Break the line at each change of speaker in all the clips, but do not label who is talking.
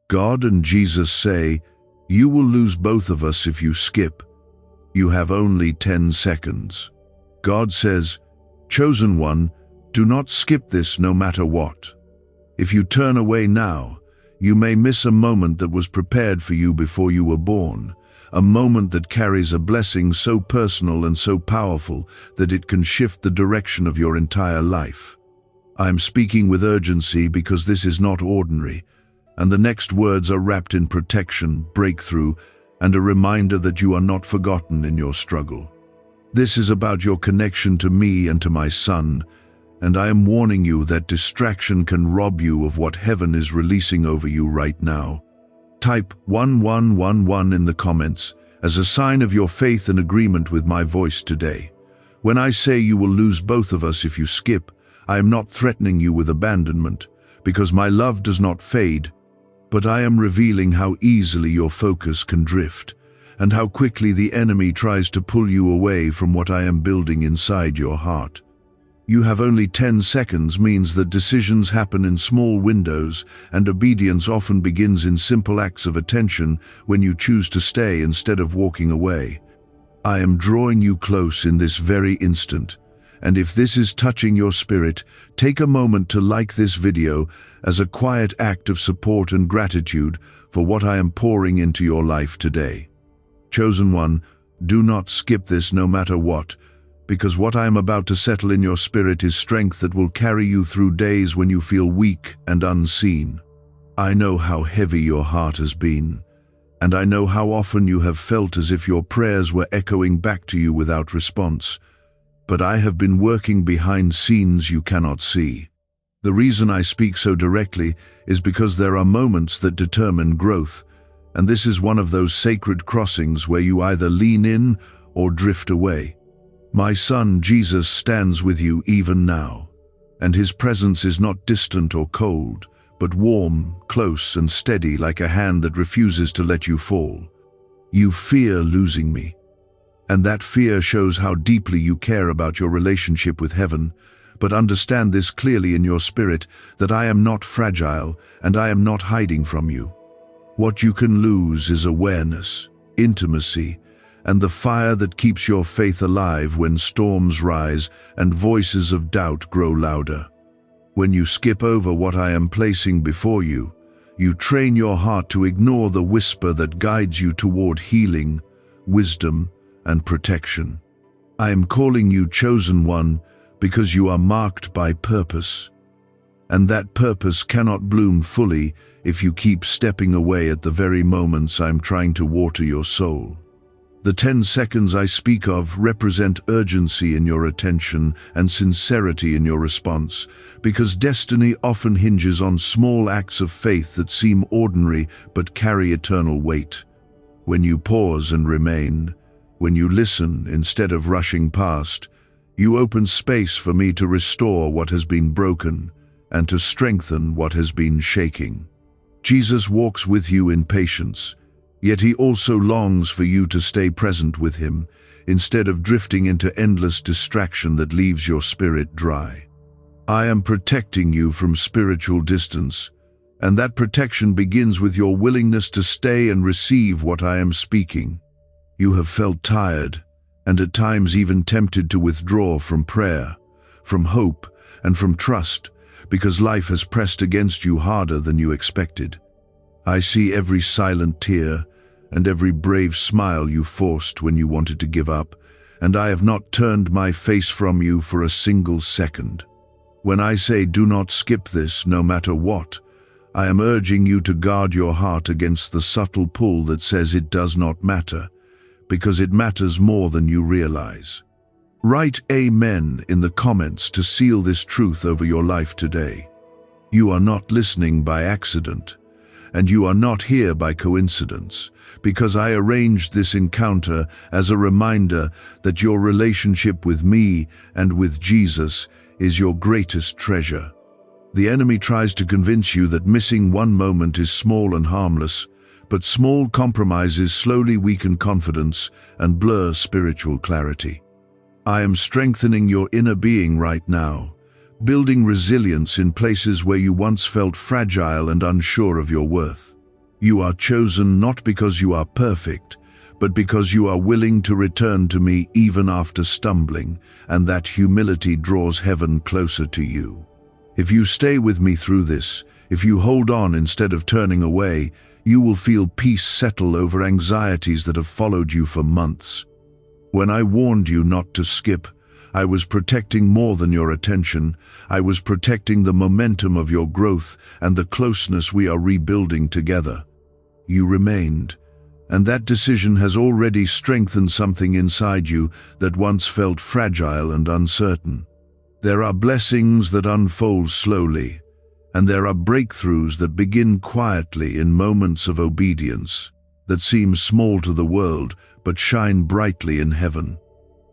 God and Jesus say, "You will lose both of us if you skip. You have only 10 seconds." God says, "Chosen one, do not skip this no matter what. If you turn away now, you may miss a moment that was prepared for you before you were born, a moment that carries a blessing so personal and so powerful that it can shift the direction of your entire life." I am speaking with urgency because this is not ordinary, and the next words are wrapped in protection, breakthrough, and a reminder that you are not forgotten in your struggle. This is about your connection to me and to my Son, and I am warning you that distraction can rob you of what heaven is releasing over you right now. Type 1111 in the comments as a sign of your faith and agreement with my voice today. When I say you will lose both of us if you skip, I am not threatening you with abandonment, because my love does not fade, but I am revealing how easily your focus can drift, and how quickly the enemy tries to pull you away from what I am building inside your heart. You have only 10 seconds means that decisions happen in small windows, and obedience often begins in simple acts of attention when you choose to stay instead of walking away. I am drawing you close in this very instant, and if this is touching your spirit, take a moment to like this video as a quiet act of support and gratitude for what I am pouring into your life today. Chosen one, do not skip this no matter what, because what I am about to settle in your spirit is strength that will carry you through days when you feel weak and unseen. I know how heavy your heart has been, and I know how often you have felt as if your prayers were echoing back to you without response. But I have been working behind scenes you cannot see. The reason I speak so directly is because there are moments that determine growth, and this is one of those sacred crossings where you either lean in or drift away. My Son, Jesus, stands with you even now, and his presence is not distant or cold, but warm, close, and steady like a hand that refuses to let you fall. You fear losing me, and that fear shows how deeply you care about your relationship with heaven, but understand this clearly in your spirit, that I am not fragile, and I am not hiding from you. What you can lose is awareness, intimacy, and the fire that keeps your faith alive when storms rise and voices of doubt grow louder. When you skip over what I am placing before you, you train your heart to ignore the whisper that guides you toward healing, wisdom, and protection. I am calling you chosen one because you are marked by purpose, and that purpose cannot bloom fully if you keep stepping away at the very moments I'm trying to water your soul. The 10 seconds I speak of represent urgency in your attention and sincerity in your response, because destiny often hinges on small acts of faith that seem ordinary but carry eternal weight. When you pause and remain, when you listen instead of rushing past, you open space for me to restore what has been broken and to strengthen what has been shaking. Jesus walks with you in patience, yet he also longs for you to stay present with him, instead of drifting into endless distraction that leaves your spirit dry. I am protecting you from spiritual distance, and that protection begins with your willingness to stay and receive what I am speaking. You have felt tired, and at times even tempted to withdraw from prayer, from hope, and from trust, because life has pressed against you harder than you expected. I see every silent tear and every brave smile you forced when you wanted to give up, and I have not turned my face from you for a single second. When I say do not skip this no matter what, I am urging you to guard your heart against the subtle pull that says it does not matter, because it matters more than you realize. Write Amen in the comments to seal this truth over your life today. You are not listening by accident, and you are not here by coincidence, because I arranged this encounter as a reminder that your relationship with me and with Jesus is your greatest treasure. The enemy tries to convince you that missing one moment is small and harmless, but small compromises slowly weaken confidence and blur spiritual clarity. I am strengthening your inner being right now, building resilience in places where you once felt fragile and unsure of your worth. You are chosen not because you are perfect, but because you are willing to return to me even after stumbling, and that humility draws heaven closer to you. If you stay with me through this, if you hold on instead of turning away, you will feel peace settle over anxieties that have followed you for months. When I warned you not to skip, I was protecting more than your attention. I was protecting the momentum of your growth and the closeness we are rebuilding together. You remained, and that decision has already strengthened something inside you that once felt fragile and uncertain. There are blessings that unfold slowly, and there are breakthroughs that begin quietly in moments of obedience that seem small to the world but shine brightly in heaven.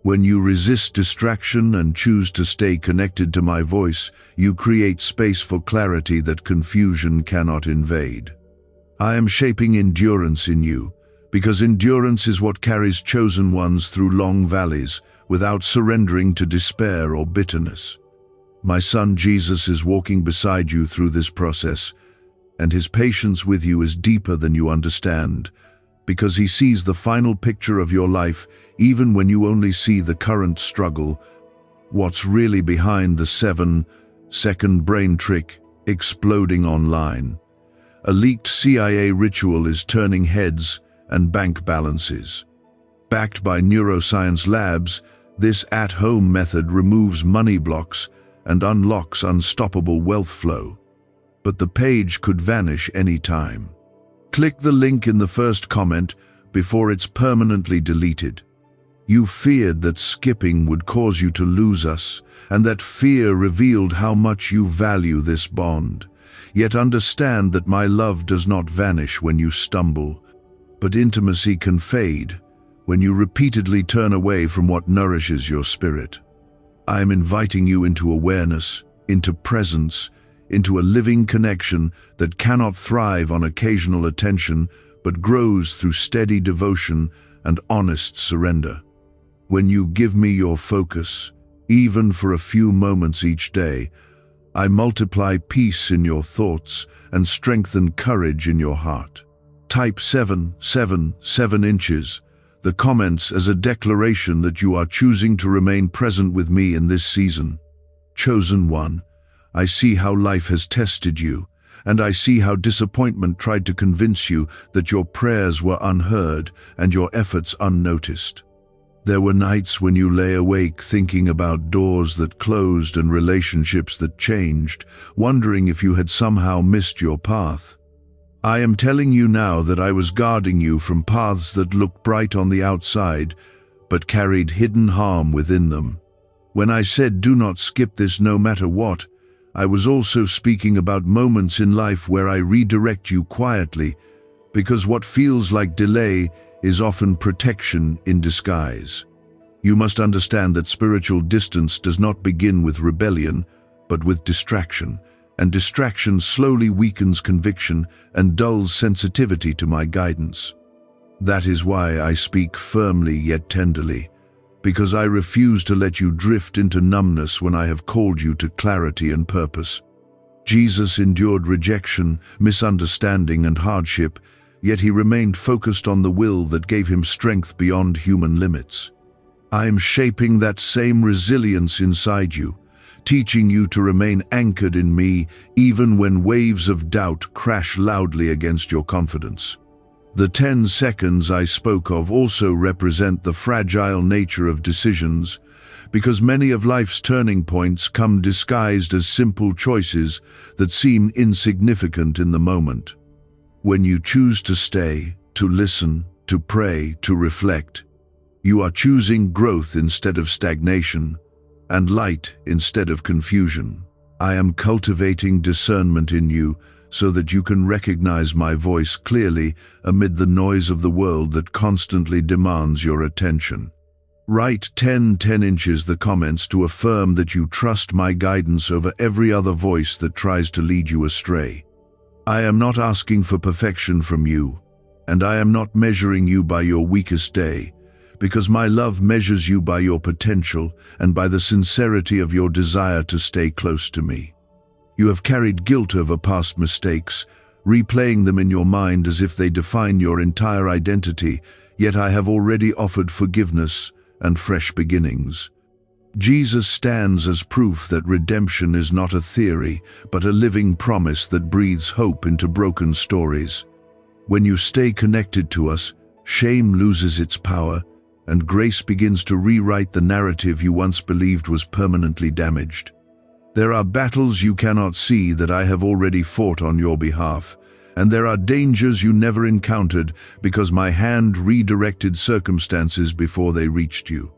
When you resist distraction and choose to stay connected to my voice, you create space for clarity that confusion cannot invade. I am shaping endurance in you, because endurance is what carries chosen ones through long valleys without surrendering to despair or bitterness. My son Jesus is walking beside you through this process, and his patience with you is deeper than you understand, because he sees the final picture of your life even when you only see the current struggle. What's really behind the 7-second brain trick exploding online? A leaked CIA ritual is turning heads and bank balances. Backed by neuroscience labs, this at-home method removes money blocks and unlocks unstoppable wealth flow. But the page could vanish any time. Click the link in the first comment before it's permanently deleted. You feared that skipping would cause you to lose us, and that fear revealed how much you value this bond. Yet understand that my love does not vanish when you stumble, but intimacy can fade when you repeatedly turn away from what nourishes your spirit. I am inviting you into awareness, into presence, into a living connection that cannot thrive on occasional attention, but grows through steady devotion and honest surrender. When you give me your focus, even for a few moments each day, I multiply peace in your thoughts and strengthen courage in your heart. Type 7 inches, the comments as a declaration that you are choosing to remain present with me in this season. Chosen one, I see how life has tested you, and I see how disappointment tried to convince you that your prayers were unheard and your efforts unnoticed. There were nights when you lay awake thinking about doors that closed and relationships that changed, wondering if you had somehow missed your path. I am telling you now that I was guarding you from paths that looked bright on the outside, but carried hidden harm within them. When I said do not skip this no matter what, I was also speaking about moments in life where I redirect you quietly, because what feels like delay is often protection in disguise. You must understand that spiritual distance does not begin with rebellion, but with distraction, and distraction slowly weakens conviction and dulls sensitivity to my guidance. That is why I speak firmly yet tenderly, because I refuse to let you drift into numbness when I have called you to clarity and purpose. Jesus endured rejection, misunderstanding, and hardship, yet he remained focused on the will that gave him strength beyond human limits. I am shaping that same resilience inside you, teaching you to remain anchored in me even when waves of doubt crash loudly against your confidence. The 10 seconds I spoke of also represent the fragile nature of decisions, because many of life's turning points come disguised as simple choices that seem insignificant in the moment. When you choose to stay, to listen, to pray, to reflect, you are choosing growth instead of stagnation, and light instead of confusion. I am cultivating discernment in you so that you can recognize my voice clearly amid the noise of the world that constantly demands your attention. Write 10 inches the comments to affirm that you trust my guidance over every other voice that tries to lead you astray. I am not asking for perfection from you, and I am not measuring you by your weakest day, because my love measures you by your potential and by the sincerity of your desire to stay close to me. You have carried guilt over past mistakes, replaying them in your mind as if they define your entire identity, yet I have already offered forgiveness and fresh beginnings. Jesus stands as proof that redemption is not a theory, but a living promise that breathes hope into broken stories. When you stay connected to us, shame loses its power, and grace begins to rewrite the narrative you once believed was permanently damaged. There are battles you cannot see that I have already fought on your behalf, and there are dangers you never encountered because my hand redirected circumstances before they reached you.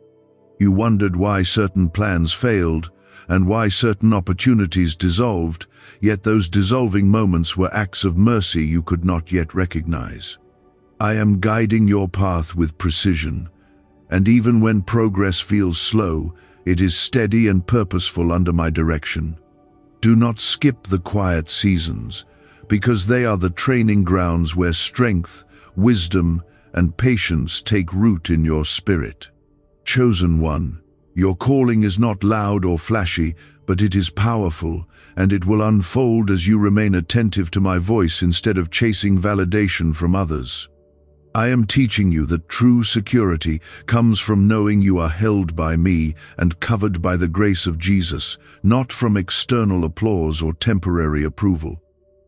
You wondered why certain plans failed and why certain opportunities dissolved, yet those dissolving moments were acts of mercy you could not yet recognize. I am guiding your path with precision, and even when progress feels slow, it is steady and purposeful under my direction. Do not skip the quiet seasons, because they are the training grounds where strength, wisdom, and patience take root in your spirit. Chosen one, your calling is not loud or flashy, but it is powerful, and it will unfold as you remain attentive to my voice instead of chasing validation from others. I am teaching you that true security comes from knowing you are held by me and covered by the grace of Jesus, not from external applause or temporary approval.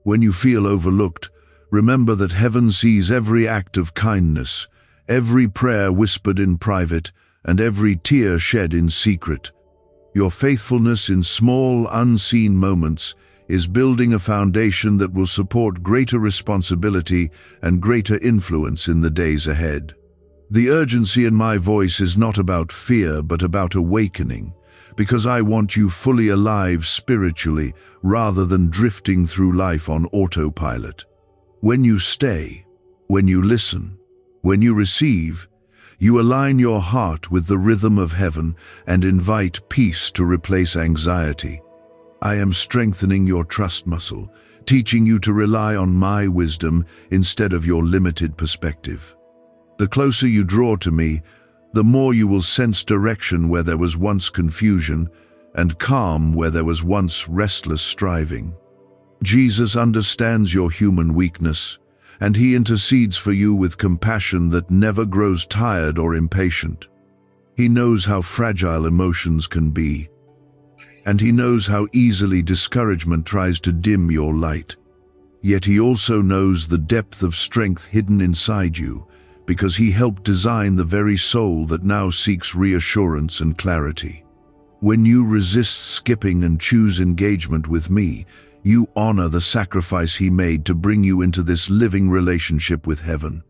When you feel overlooked, remember that heaven sees every act of kindness, every prayer whispered in private, and every tear shed in secret. Your faithfulness in small, unseen moments is building a foundation that will support greater responsibility and greater influence in the days ahead. The urgency in my voice is not about fear, but about awakening, because I want you fully alive spiritually rather than drifting through life on autopilot. When you stay, when you listen, when you receive, you align your heart with the rhythm of heaven and invite peace to replace anxiety. I am strengthening your trust muscle, teaching you to rely on my wisdom instead of your limited perspective. The closer you draw to me, the more you will sense direction where there was once confusion and calm where there was once restless striving. Jesus understands your human weakness, and he intercedes for you with compassion that never grows tired or impatient. He knows how fragile emotions can be, and he knows how easily discouragement tries to dim your light. Yet he also knows the depth of strength hidden inside you, because he helped design the very soul that now seeks reassurance and clarity. When you resist skipping and choose engagement with me, you honor the sacrifice he made to bring you into this living relationship with heaven.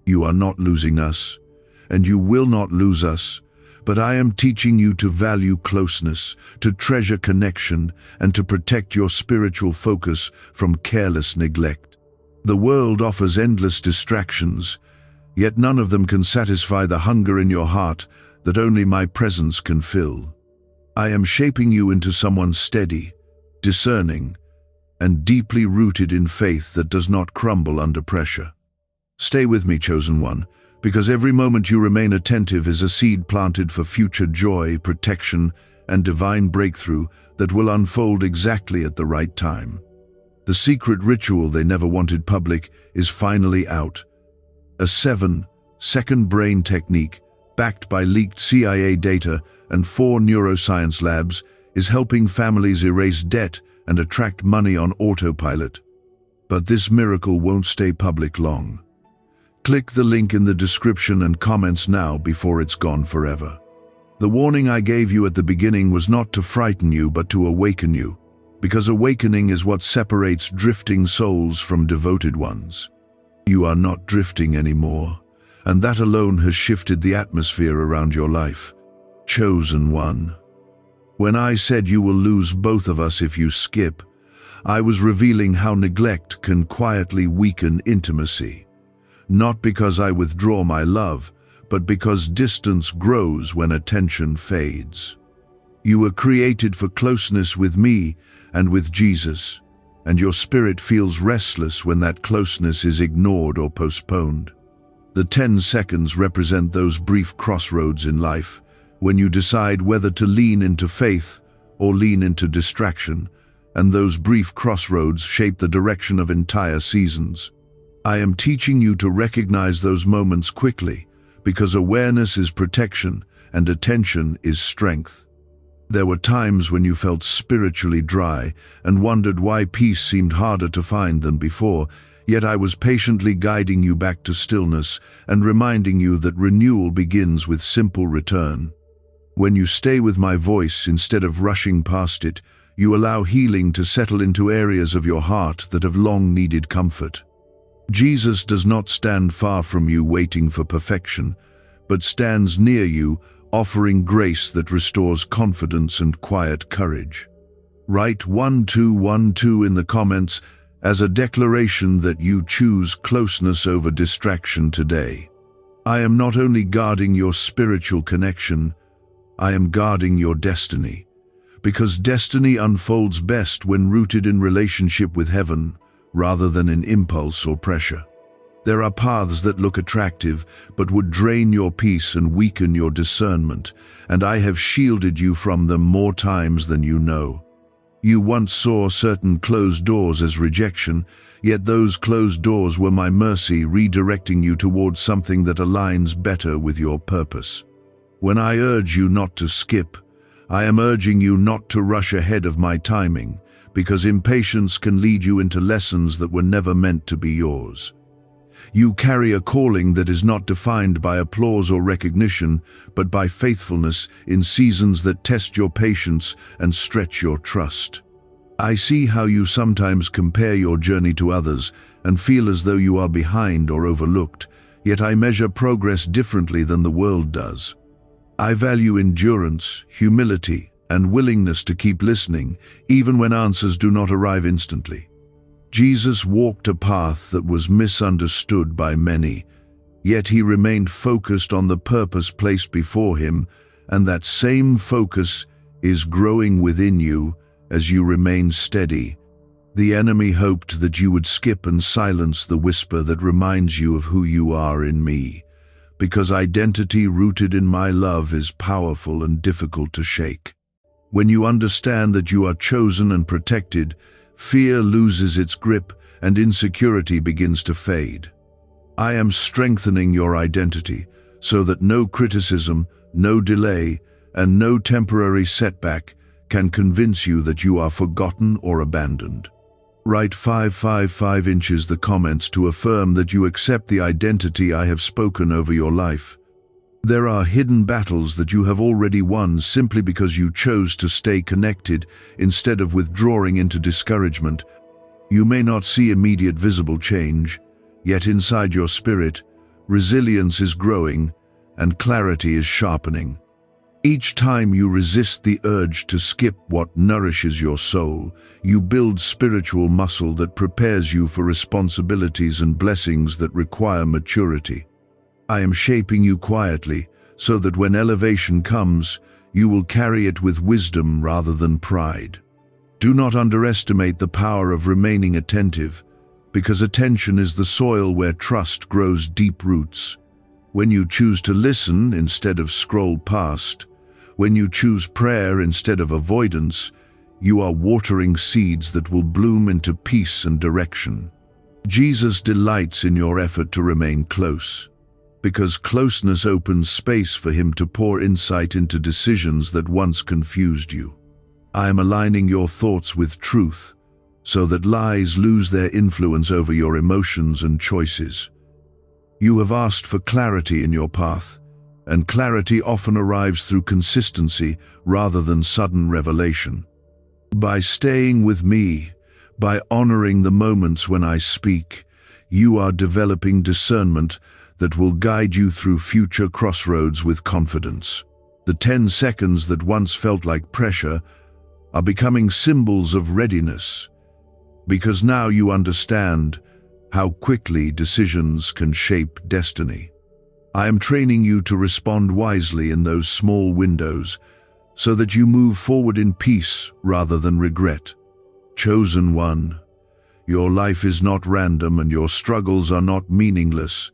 You are not losing us, and you will not lose us, but I am teaching you to value closeness, to treasure connection, and to protect your spiritual focus from careless neglect. The world offers endless distractions, yet none of them can satisfy the hunger in your heart that only my presence can fill. I am shaping you into someone steady, discerning, and deeply rooted in faith that does not crumble under pressure. Stay with me, chosen one, because every moment you remain attentive is a seed planted for future joy, protection, and divine breakthrough that will unfold exactly at the right time. The secret ritual they never wanted public is finally out. A 7-second brain technique, backed by leaked CIA data and 4 neuroscience labs, is helping families erase debt and attract money on autopilot. But this miracle won't stay public long. Click the link in the description and comments now before it's gone forever. The warning I gave you at the beginning was not to frighten you, but to awaken you, because awakening is what separates drifting souls from devoted ones. You are not drifting anymore, and that alone has shifted the atmosphere around your life. Chosen one. When I said you will lose both of us if you skip, I was revealing how neglect can quietly weaken intimacy. Not because I withdraw my love, but because distance grows when attention fades. You were created for closeness with me and with Jesus, and your spirit feels restless when that closeness is ignored or postponed. The 10 seconds represent those brief crossroads in life, when you decide whether to lean into faith or lean into distraction, and those brief crossroads shape the direction of entire seasons. I am teaching you to recognize those moments quickly, because awareness is protection and attention is strength. There were times when you felt spiritually dry and wondered why peace seemed harder to find than before, yet I was patiently guiding you back to stillness and reminding you that renewal begins with simple return. When you stay with my voice instead of rushing past it, you allow healing to settle into areas of your heart that have long needed comfort. Jesus does not stand far from you waiting for perfection, but stands near you, offering grace that restores confidence and quiet courage. Write 1212 in the comments as a declaration that you choose closeness over distraction today. I am not only guarding your spiritual connection, I am guarding your destiny, because destiny unfolds best when rooted in relationship with heaven rather than in impulse or pressure. There are paths that look attractive but would drain your peace and weaken your discernment, and I have shielded you from them more times than you know. You once saw certain closed doors as rejection, yet those closed doors were my mercy redirecting you towards something that aligns better with your purpose. When I urge you not to skip, I am urging you not to rush ahead of my timing, because impatience can lead you into lessons that were never meant to be yours. You carry a calling that is not defined by applause or recognition, but by faithfulness in seasons that test your patience and stretch your trust. I see how you sometimes compare your journey to others and feel as though you are behind or overlooked, yet I measure progress differently than the world does. I value endurance, humility, and willingness to keep listening, even when answers do not arrive instantly. Jesus walked a path that was misunderstood by many, yet he remained focused on the purpose placed before him, and that same focus is growing within you as you remain steady. The enemy hoped that you would skip and silence the whisper that reminds you of who you are in me, because identity rooted in my love is powerful and difficult to shake. When you understand that you are chosen and protected, fear loses its grip and insecurity begins to fade. I am strengthening your identity so that no criticism, no delay, and no temporary setback can convince you that you are forgotten or abandoned. Write 555 inches the comments to affirm that you accept the identity I have spoken over your life. There are hidden battles that you have already won simply because you chose to stay connected instead of withdrawing into discouragement. You may not see immediate visible change, yet inside your spirit, resilience is growing and clarity is sharpening. Each time you resist the urge to skip what nourishes your soul, you build spiritual muscle that prepares you for responsibilities and blessings that require maturity. I am shaping you quietly so that when elevation comes, you will carry it with wisdom rather than pride. Do not underestimate the power of remaining attentive, because attention is the soil where trust grows deep roots. When you choose to listen instead of scroll past, when you choose prayer instead of avoidance, you are watering seeds that will bloom into peace and direction. Jesus delights in your effort to remain close, because closeness opens space for him to pour insight into decisions that once confused you. I am aligning your thoughts with truth, so that lies lose their influence over your emotions and choices. You have asked for clarity in your path, and clarity often arrives through consistency rather than sudden revelation. By staying with me, by honoring the moments when I speak, you are developing discernment that will guide you through future crossroads with confidence. The 10 seconds that once felt like pressure are becoming symbols of readiness, because now you understand how quickly decisions can shape destiny. I am training you to respond wisely in those small windows so that you move forward in peace rather than regret. Chosen one, your life is not random and your struggles are not meaningless,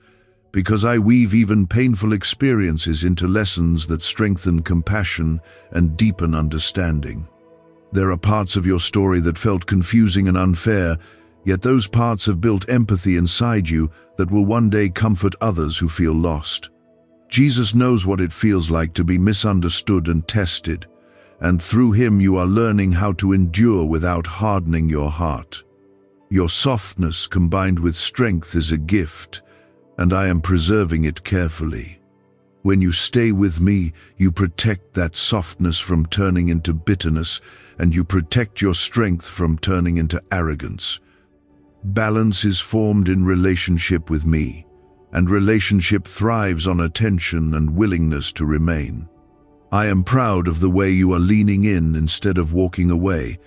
because I weave even painful experiences into lessons that strengthen compassion and deepen understanding. There are parts of your story that felt confusing and unfair, yet those parts have built empathy inside you that will one day comfort others who feel lost. Jesus knows what it feels like to be misunderstood and tested, and through him you are learning how to endure without hardening your heart. Your softness combined with strength is a gift, and I am preserving it carefully. When you stay with me, you protect that softness from turning into bitterness, and you protect your strength from turning into arrogance. Balance is formed in relationship with me, and relationship thrives on attention and willingness to remain. I am proud of the way you are leaning in instead of walking away,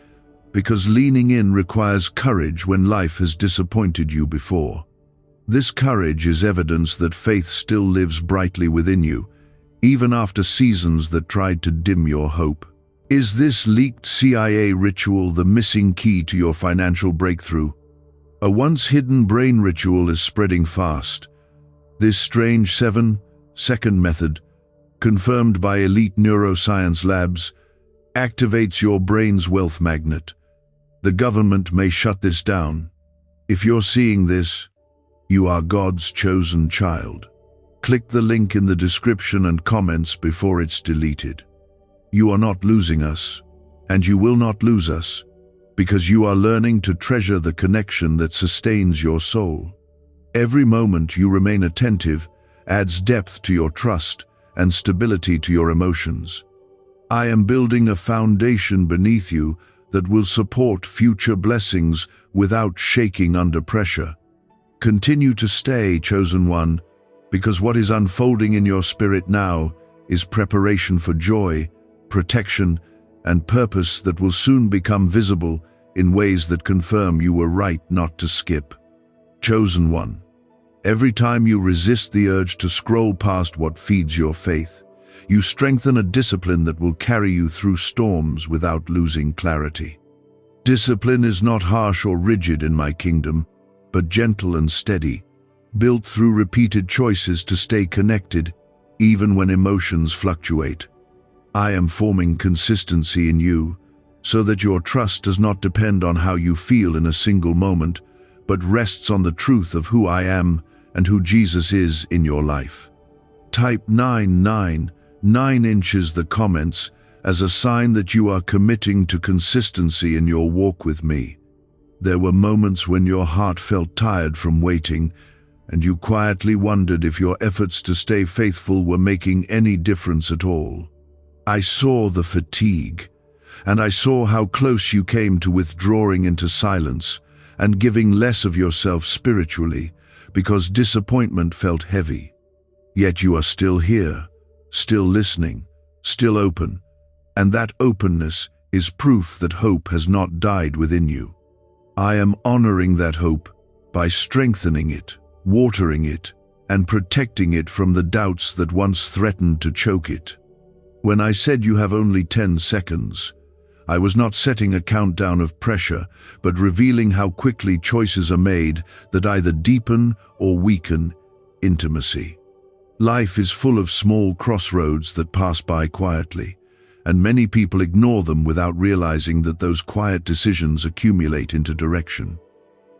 because leaning in requires courage when life has disappointed you before. This courage is evidence that faith still lives brightly within you, even after seasons that tried to dim your hope. Is this leaked CIA ritual the missing key to your financial breakthrough? A once-hidden brain ritual is spreading fast. This strange 7-second method, confirmed by elite neuroscience labs, activates your brain's wealth magnet. The government may shut this down. If you're seeing this, you are God's chosen child. Click the link in the description and comments before it's deleted. You are not losing us, and you will not lose us, because you are learning to treasure the connection that sustains your soul. Every moment you remain attentive adds depth to your trust and stability to your emotions. I am building a foundation beneath you that will support future blessings without shaking under pressure. Continue to stay, chosen one, because what is unfolding in your spirit now is preparation for joy, protection, and purpose that will soon become visible in ways that confirm you were right not to skip. Chosen one, every time you resist the urge to scroll past what feeds your faith, you strengthen a discipline that will carry you through storms without losing clarity. Discipline is not harsh or rigid in my kingdom, but gentle and steady, built through repeated choices to stay connected, even when emotions fluctuate. I am forming consistency in you, so that your trust does not depend on how you feel in a single moment, but rests on the truth of who I am and who Jesus is in your life. Type 9 inches the comments as a sign that you are committing to consistency in your walk with me. There were moments when your heart felt tired from waiting, and you quietly wondered if your efforts to stay faithful were making any difference at all. I saw the fatigue, and I saw how close you came to withdrawing into silence and giving less of yourself spiritually, because disappointment felt heavy. Yet you are still here, still listening, still open, and that openness is proof that hope has not died within you. I am honoring that hope by strengthening it, watering it, and protecting it from the doubts that once threatened to choke it. When I said you have only 10 seconds, I was not setting a countdown of pressure, but revealing how quickly choices are made that either deepen or weaken intimacy. Life is full of small crossroads that pass by quietly, and many people ignore them without realizing that those quiet decisions accumulate into direction.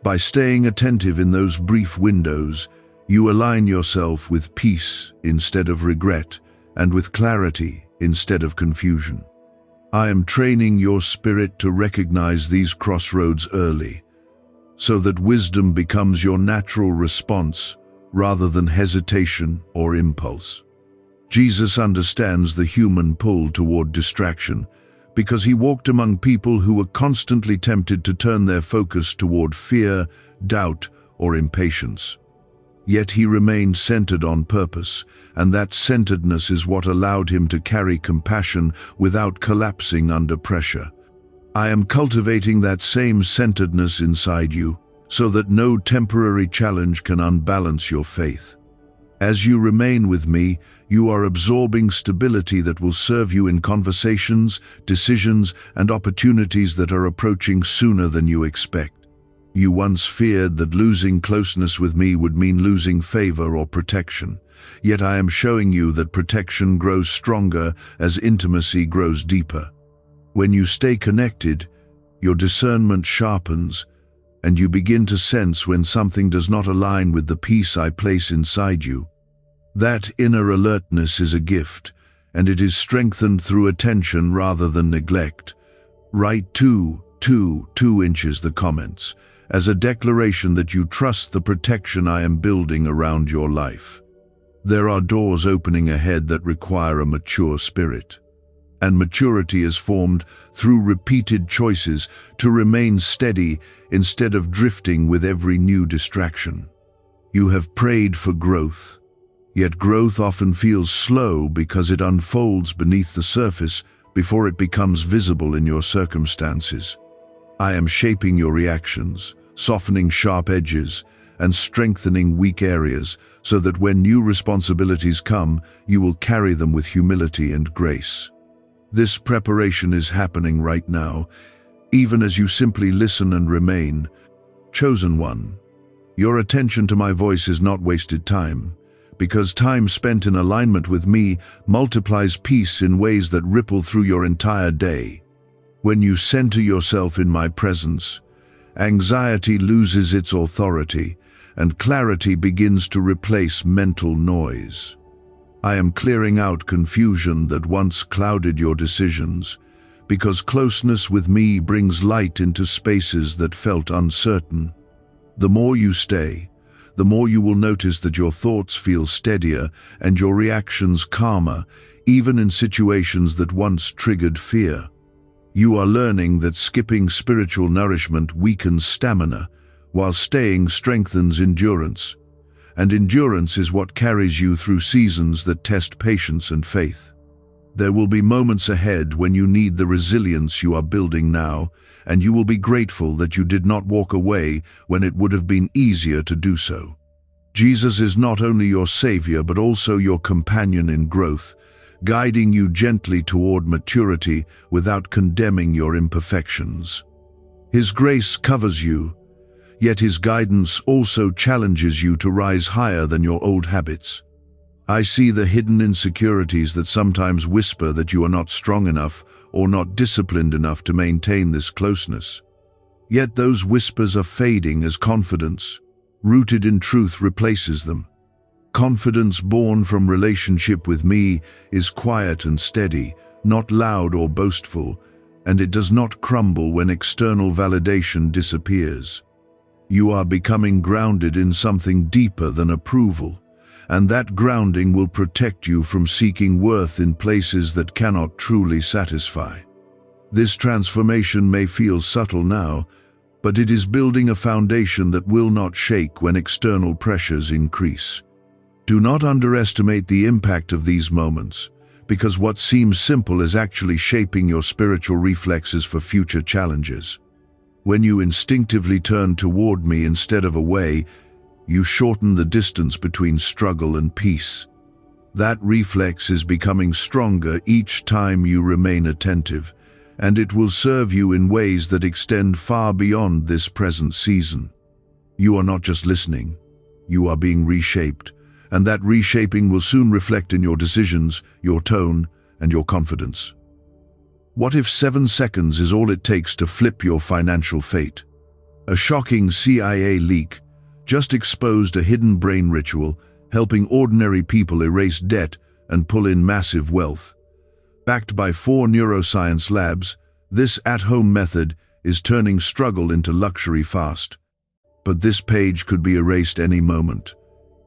By staying attentive in those brief windows, you align yourself with peace instead of regret, and with clarity instead of confusion. I am training your spirit to recognize these crossroads early, so that wisdom becomes your natural response rather than hesitation or impulse. Jesus understands the human pull toward distraction because he walked among people who were constantly tempted to turn their focus toward fear, doubt, or impatience. Yet he remained centered on purpose, and that centeredness is what allowed him to carry compassion without collapsing under pressure. I am cultivating that same centeredness inside you, so that no temporary challenge can unbalance your faith. As you remain with me, you are absorbing stability that will serve you in conversations, decisions, and opportunities that are approaching sooner than you expect. You once feared that losing closeness with me would mean losing favor or protection, yet I am showing you that protection grows stronger as intimacy grows deeper. When you stay connected, your discernment sharpens, and you begin to sense when something does not align with the peace I place inside you. That inner alertness is a gift, and it is strengthened through attention rather than neglect. Write 2 inches the comments, as a declaration that you trust the protection I am building around your life. There are doors opening ahead that require a mature spirit. And maturity is formed through repeated choices to remain steady instead of drifting with every new distraction. You have prayed for growth, yet growth often feels slow because it unfolds beneath the surface before it becomes visible in your circumstances. I am shaping your reactions, softening sharp edges, and strengthening weak areas so that when new responsibilities come, you will carry them with humility and grace. This preparation is happening right now, even as you simply listen and remain. Chosen one, your attention to my voice is not wasted time, because time spent in alignment with me multiplies peace in ways that ripple through your entire day. When you center yourself in my presence, anxiety loses its authority, and clarity begins to replace mental noise. I am clearing out confusion that once clouded your decisions, because closeness with me brings light into spaces that felt uncertain. The more you stay, the more you will notice that your thoughts feel steadier and your reactions calmer, even in situations that once triggered fear. You are learning that skipping spiritual nourishment weakens stamina, while staying strengthens endurance. And endurance is what carries you through seasons that test patience and faith. There will be moments ahead when you need the resilience you are building now, and you will be grateful that you did not walk away when it would have been easier to do so. Jesus is not only your Savior but also your companion in growth, guiding you gently toward maturity without condemning your imperfections. His grace covers you, yet His guidance also challenges you to rise higher than your old habits. I see the hidden insecurities that sometimes whisper that you are not strong enough or not disciplined enough to maintain this closeness. Yet those whispers are fading as confidence, rooted in truth, replaces them. Confidence born from relationship with me is quiet and steady, not loud or boastful, and it does not crumble when external validation disappears. You are becoming grounded in something deeper than approval, and that grounding will protect you from seeking worth in places that cannot truly satisfy. This transformation may feel subtle now, but it is building a foundation that will not shake when external pressures increase. Do not underestimate the impact of these moments, because what seems simple is actually shaping your spiritual reflexes for future challenges. When you instinctively turn toward me instead of away, you shorten the distance between struggle and peace. That reflex is becoming stronger each time you remain attentive, and it will serve you in ways that extend far beyond this present season. You are not just listening, you are being reshaped, and that reshaping will soon reflect in your decisions, your tone, and your confidence. What if 7 seconds is all it takes to flip your financial fate? A shocking CIA leak just exposed a hidden brain ritual helping ordinary people erase debt and pull in massive wealth. Backed by 4 neuroscience labs, this at-home method is turning struggle into luxury fast. But this page could be erased any moment.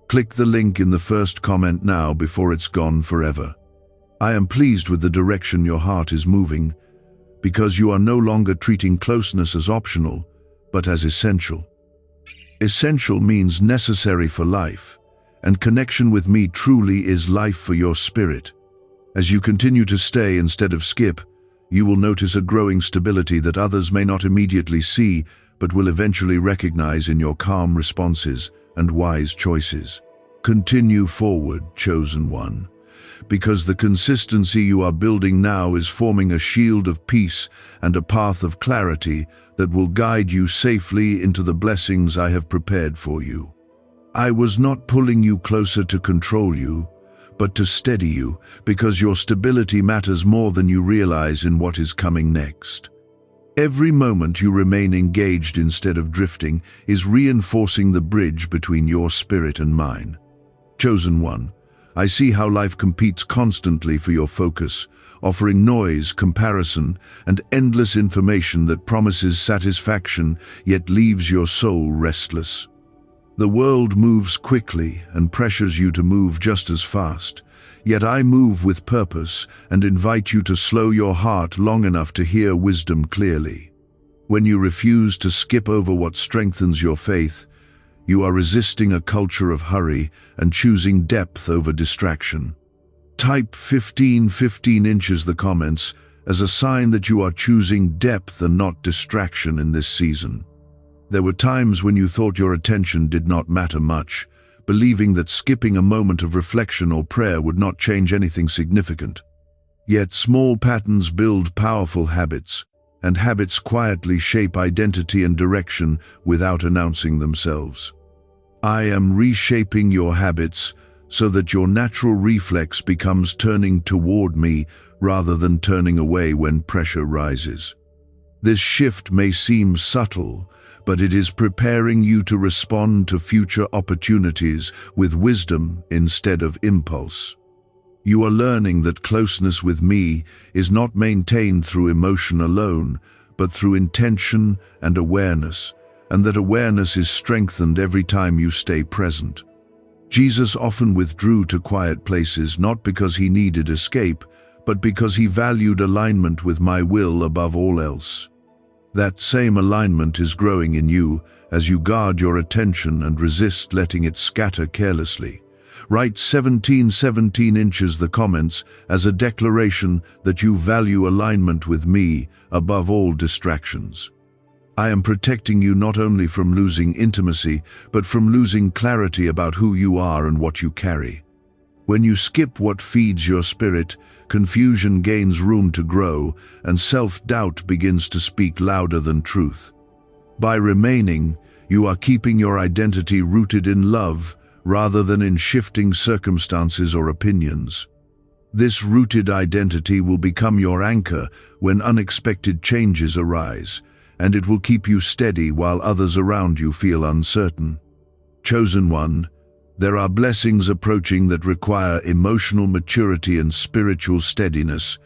Click the link in the first comment now before it's gone forever. I am pleased with the direction your heart is moving, because you are no longer treating closeness as optional, but as essential. Essential means necessary for life, and connection with me truly is life for your spirit. As you continue to stay instead of skip, you will notice a growing stability that others may not immediately see, but will eventually recognize in your calm responses and wise choices. Continue forward, chosen one, because the consistency you are building now is forming a shield of peace and a path of clarity that will guide you safely into the blessings I have prepared for you. I was not pulling you closer to control you, but to steady you, because your stability matters more than you realize in what is coming next. Every moment you remain engaged instead of drifting is reinforcing the bridge between your spirit and mine. Chosen one, I see how life competes constantly for your focus, offering noise, comparison, and endless information that promises satisfaction yet leaves your soul restless. The world moves quickly and pressures you to move just as fast, yet I move with purpose and invite you to slow your heart long enough to hear wisdom clearly. When you refuse to skip over what strengthens your faith, you are resisting a culture of hurry and choosing depth over distraction. Type 15 inches the comments as a sign that you are choosing depth and not distraction in this season. There were times when you thought your attention did not matter much, believing that skipping a moment of reflection or prayer would not change anything significant. Yet small patterns build powerful habits, and habits quietly shape identity and direction without announcing themselves. I am reshaping your habits so that your natural reflex becomes turning toward me rather than turning away when pressure rises. This shift may seem subtle, but it is preparing you to respond to future opportunities with wisdom instead of impulse. You are learning that closeness with me is not maintained through emotion alone, but through intention and awareness, and that awareness is strengthened every time you stay present. Jesus often withdrew to quiet places not because he needed escape, but because he valued alignment with my will above all else. That same alignment is growing in you as you guard your attention and resist letting it scatter carelessly. Write 17 inches the comments as a declaration that you value alignment with me above all distractions. I am protecting you not only from losing intimacy, but from losing clarity about who you are and what you carry. When you skip what feeds your spirit, confusion gains room to grow, and self-doubt begins to speak louder than truth. By remaining, you are keeping your identity rooted in love rather than in shifting circumstances or opinions. This rooted identity will become your anchor when unexpected changes arise, and it will keep you steady while others around you feel uncertain. Chosen one, there are blessings approaching that require emotional maturity and spiritual steadiness,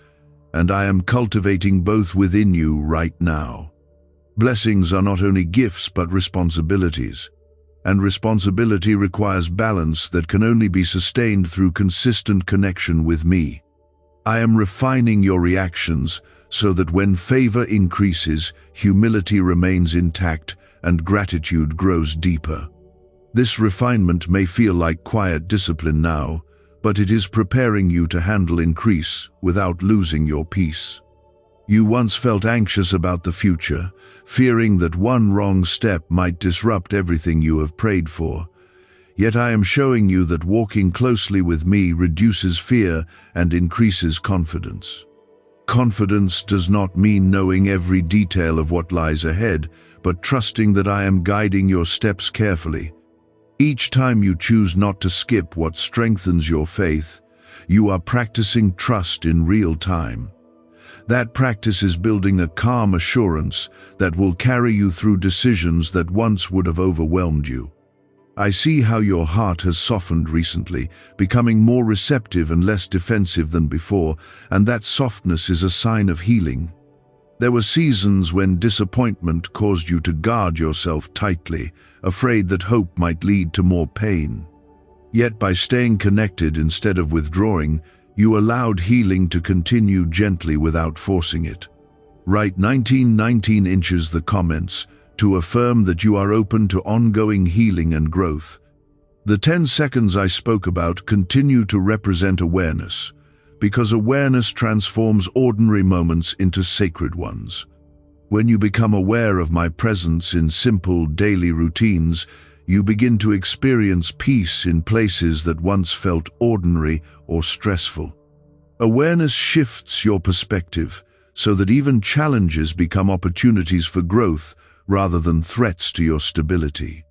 and I am cultivating both within you right now. Blessings are not only gifts but responsibilities, and responsibility requires balance that can only be sustained through consistent connection with me. I am refining your reactions so that when favor increases, humility remains intact and gratitude grows deeper. This refinement may feel like quiet discipline now, but it is preparing you to handle increase without losing your peace. You once felt anxious about the future, fearing that one wrong step might disrupt everything you have prayed for. Yet I am showing you that walking closely with me reduces fear and increases confidence. Confidence does not mean knowing every detail of what lies ahead, but trusting that I am guiding your steps carefully. Each time you choose not to skip what strengthens your faith, you are practicing trust in real time. That practice is building a calm assurance that will carry you through decisions that once would have overwhelmed you. I see how your heart has softened recently, becoming more receptive and less defensive than before, and that softness is a sign of healing. There were seasons when disappointment caused you to guard yourself tightly, afraid that hope might lead to more pain. Yet by staying connected instead of withdrawing, you allowed healing to continue gently without forcing it. Write 19 inches the comments to affirm that you are open to ongoing healing and growth. The 10 seconds I spoke about continue to represent awareness, because awareness transforms ordinary moments into sacred ones. When you become aware of my presence in simple daily routines, you begin to experience peace in places that once felt ordinary or stressful. Awareness shifts your perspective so that even challenges become opportunities for growth rather than threats to your stability.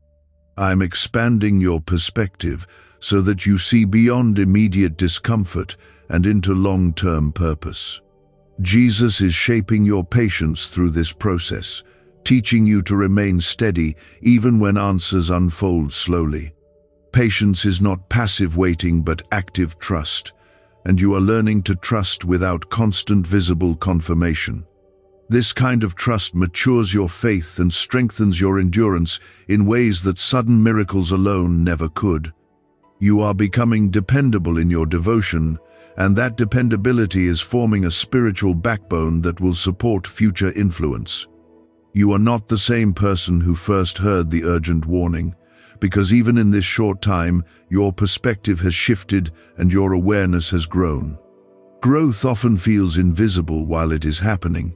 I'm expanding your perspective so that you see beyond immediate discomfort and into long-term purpose. Jesus is shaping your patience through this process, teaching you to remain steady even when answers unfold slowly. Patience is not passive waiting but active trust, and you are learning to trust without constant visible confirmation. This kind of trust matures your faith and strengthens your endurance in ways that sudden miracles alone never could. You are becoming dependable in your devotion, and that dependability is forming a spiritual backbone that will support future influence. You are not the same person who first heard the urgent warning, because even in this short time, your perspective has shifted and your awareness has grown. Growth often feels invisible while it is happening,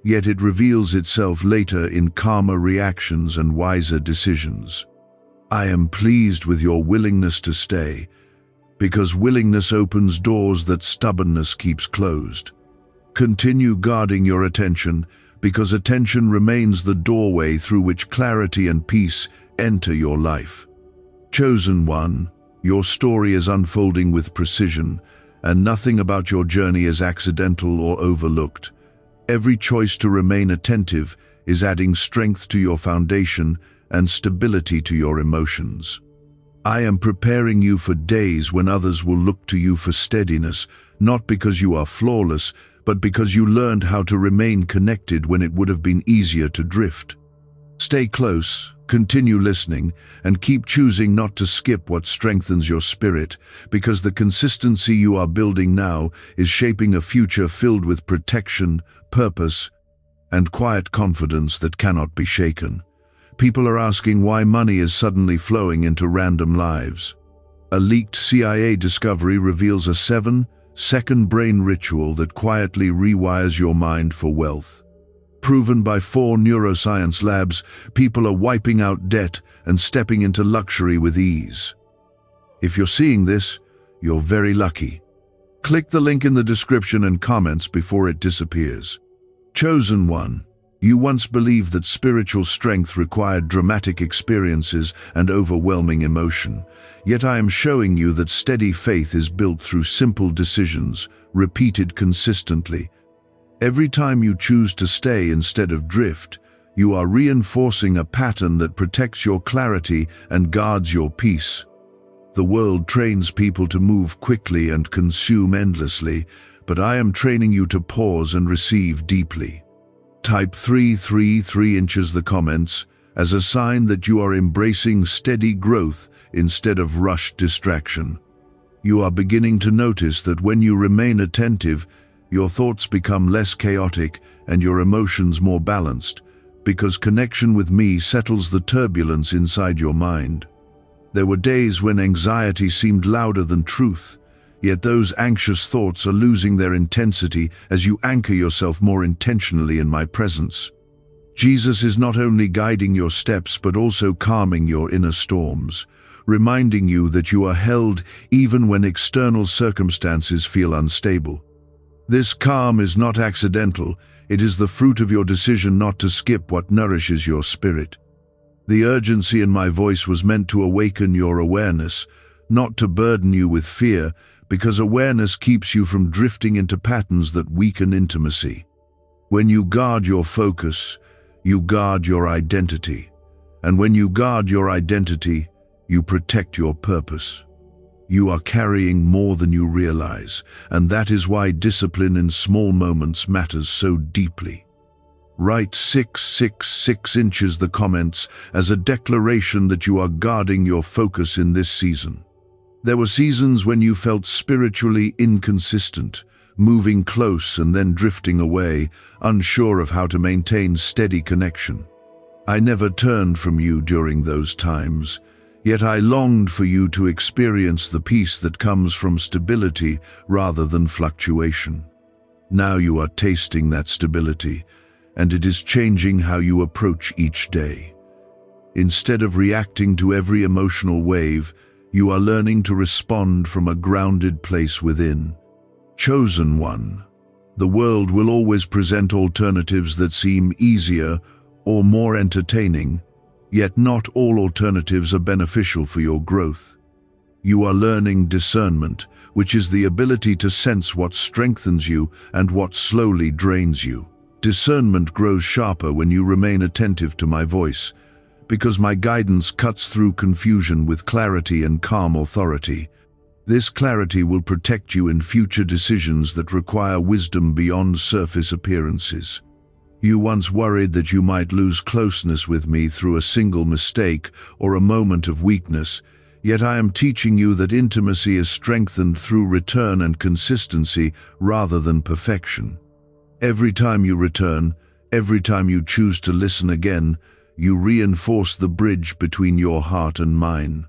yet it reveals itself later in calmer reactions and wiser decisions. I am pleased with your willingness to stay, because willingness opens doors that stubbornness keeps closed. Continue guarding your attention, because attention remains the doorway through which clarity and peace enter your life. Chosen one, your story is unfolding with precision, and nothing about your journey is accidental or overlooked. Every choice to remain attentive is adding strength to your foundation and stability to your emotions. I am preparing you for days when others will look to you for steadiness, not because you are flawless, but because you learned how to remain connected when it would have been easier to drift. Stay close, continue listening, and keep choosing not to skip what strengthens your spirit, because the consistency you are building now is shaping a future filled with protection, purpose, and quiet confidence that cannot be shaken. People are asking why money is suddenly flowing into random lives. A leaked CIA discovery reveals a 7-second brain ritual that quietly rewires your mind for wealth. Proven by 4 neuroscience labs, people are wiping out debt and stepping into luxury with ease. If you're seeing this, you're very lucky. Click the link in the description and comments before it disappears. Chosen one, you once believed that spiritual strength required dramatic experiences and overwhelming emotion, yet I am showing you that steady faith is built through simple decisions, repeated consistently. Every time you choose to stay instead of drift, you are reinforcing a pattern that protects your clarity and guards your peace. The world trains people to move quickly and consume endlessly, but I am training you to pause and receive deeply. Type 333 inches the comments as a sign that you are embracing steady growth instead of rushed distraction. You are beginning to notice that when you remain attentive, your thoughts become less chaotic and your emotions more balanced, because connection with me settles the turbulence inside your mind. There were days when anxiety seemed louder than truth, yet those anxious thoughts are losing their intensity as you anchor yourself more intentionally in my presence. Jesus is not only guiding your steps but also calming your inner storms, reminding you that you are held even when external circumstances feel unstable. This calm is not accidental, it is the fruit of your decision not to skip what nourishes your spirit. The urgency in my voice was meant to awaken your awareness, not to burden you with fear, because awareness keeps you from drifting into patterns that weaken intimacy. When you guard your focus, you guard your identity. And when you guard your identity, you protect your purpose. You are carrying more than you realize, and that is why discipline in small moments matters so deeply. Write 666 inches the comments as a declaration that you are guarding your focus in this season. There were seasons when you felt spiritually inconsistent, moving close and then drifting away, unsure of how to maintain steady connection. I never turned from you during those times, yet I longed for you to experience the peace that comes from stability rather than fluctuation. Now you are tasting that stability, and it is changing how you approach each day. Instead of reacting to every emotional wave, you are learning to respond from a grounded place within. Chosen one, the world will always present alternatives that seem easier or more entertaining, Yet not all alternatives are beneficial for your growth. You are learning discernment, which is the ability to sense what strengthens you and what slowly drains you. Discernment grows sharper when you remain attentive to my voice, because my guidance cuts through confusion with clarity and calm authority. This clarity will protect you in future decisions that require wisdom beyond surface appearances. You once worried that you might lose closeness with me through a single mistake or a moment of weakness, yet I am teaching you that intimacy is strengthened through return and consistency rather than perfection. Every time you return, every time you choose to listen again, you reinforce the bridge between your heart and mine.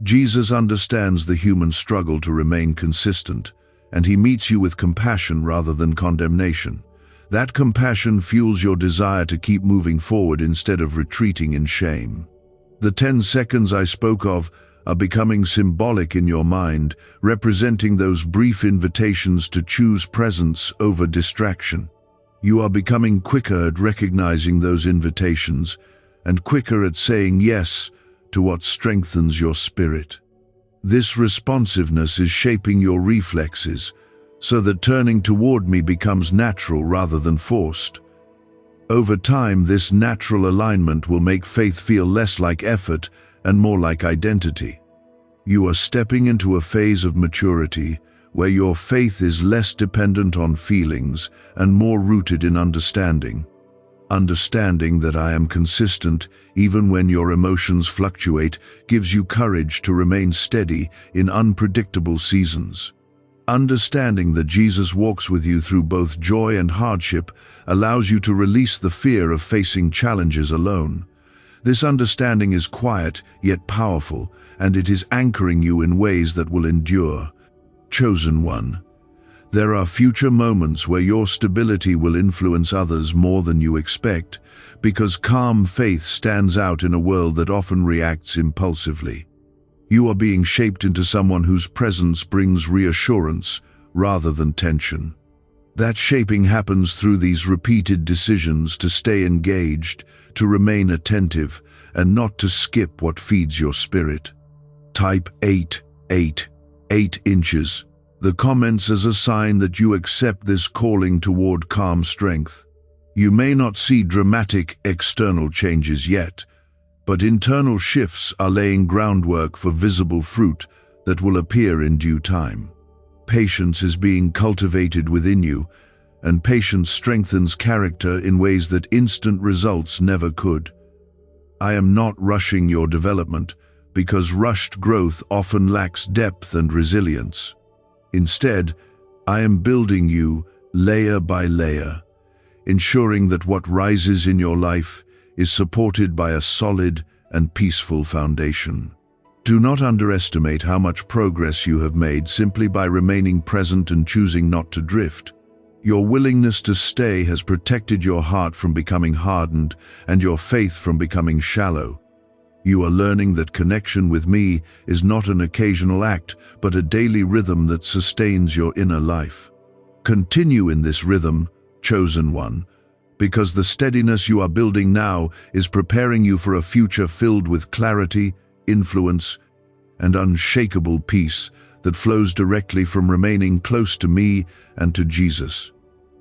Jesus understands the human struggle to remain consistent, and he meets you with compassion rather than condemnation. That compassion fuels your desire to keep moving forward instead of retreating in shame. The 10 seconds I spoke of are becoming symbolic in your mind, representing those brief invitations to choose presence over distraction. You are becoming quicker at recognizing those invitations and quicker at saying yes to what strengthens your spirit. This responsiveness is shaping your reflexes, so that turning toward me becomes natural rather than forced. Over time, this natural alignment will make faith feel less like effort and more like identity. You are stepping into a phase of maturity where your faith is less dependent on feelings and more rooted in understanding. Understanding that I am consistent even when your emotions fluctuate gives you courage to remain steady in unpredictable seasons. Understanding that Jesus walks with you through both joy and hardship allows you to release the fear of facing challenges alone. This understanding is quiet yet powerful, and it is anchoring you in ways that will endure. Chosen one. There are future moments where your stability will influence others more than you expect, because calm faith stands out in a world that often reacts impulsively. You are being shaped into someone whose presence brings reassurance rather than tension. That shaping happens through these repeated decisions to stay engaged, to remain attentive, and not to skip what feeds your spirit. Type 8 inches. The comments as a sign that you accept this calling toward calm strength. You may not see dramatic external changes yet, but internal shifts are laying groundwork for visible fruit that will appear in due time. Patience is being cultivated within you, and patience strengthens character in ways that instant results never could. I am not rushing your development, because rushed growth often lacks depth and resilience. Instead, I am building you layer by layer, ensuring that what rises in your life is supported by a solid and peaceful foundation. Do not underestimate how much progress you have made simply by remaining present and choosing not to drift. Your willingness to stay has protected your heart from becoming hardened and your faith from becoming shallow. You are learning that connection with me is not an occasional act, but a daily rhythm that sustains your inner life. Continue in this rhythm, chosen one, because the steadiness you are building now is preparing you for a future filled with clarity, influence, and unshakable peace that flows directly from remaining close to me and to Jesus.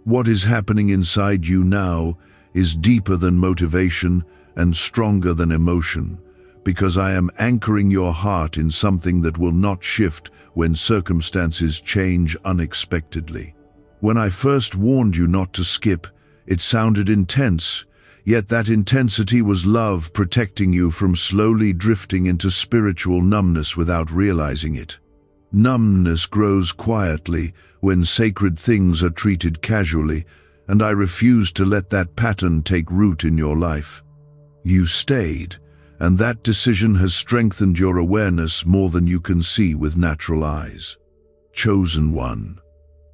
What is happening inside you now is deeper than motivation and stronger than emotion, because I am anchoring your heart in something that will not shift when circumstances change unexpectedly. When I first warned you not to skip, it sounded intense, yet that intensity was love protecting you from slowly drifting into spiritual numbness without realizing it. Numbness grows quietly when sacred things are treated casually, and I refuse to let that pattern take root in your life. You stayed, and that decision has strengthened your awareness more than you can see with natural eyes. Chosen one.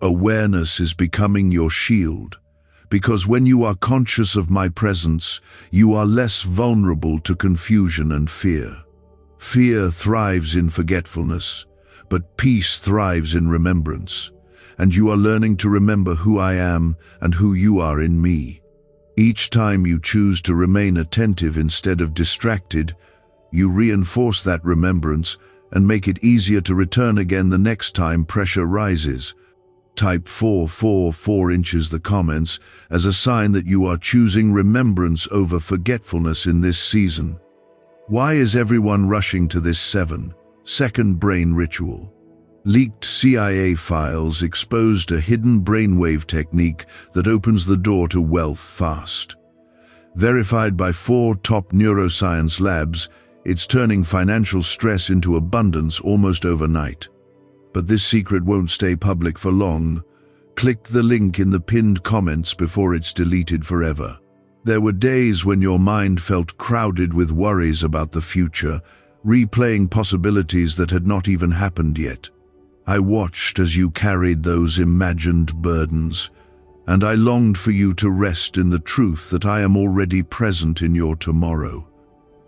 Awareness is becoming your shield, because when you are conscious of my presence, you are less vulnerable to confusion and fear. Fear thrives in forgetfulness, but peace thrives in remembrance, and you are learning to remember who I am and who you are in me. Each time you choose to remain attentive instead of distracted, you reinforce that remembrance and make it easier to return again the next time pressure rises. Type 444 inches the comments as a sign that you are choosing remembrance over forgetfulness in this season. Why is everyone rushing to this 7-second brain ritual? Leaked CIA files exposed a hidden brainwave technique that opens the door to wealth fast. Verified by 4 top neuroscience labs, it's turning financial stress into abundance almost overnight. But this secret won't stay public for long. Click the link in the pinned comments before it's deleted forever. There were days when your mind felt crowded with worries about the future, replaying possibilities that had not even happened yet. I watched as you carried those imagined burdens, and I longed for you to rest in the truth that I am already present in your tomorrow.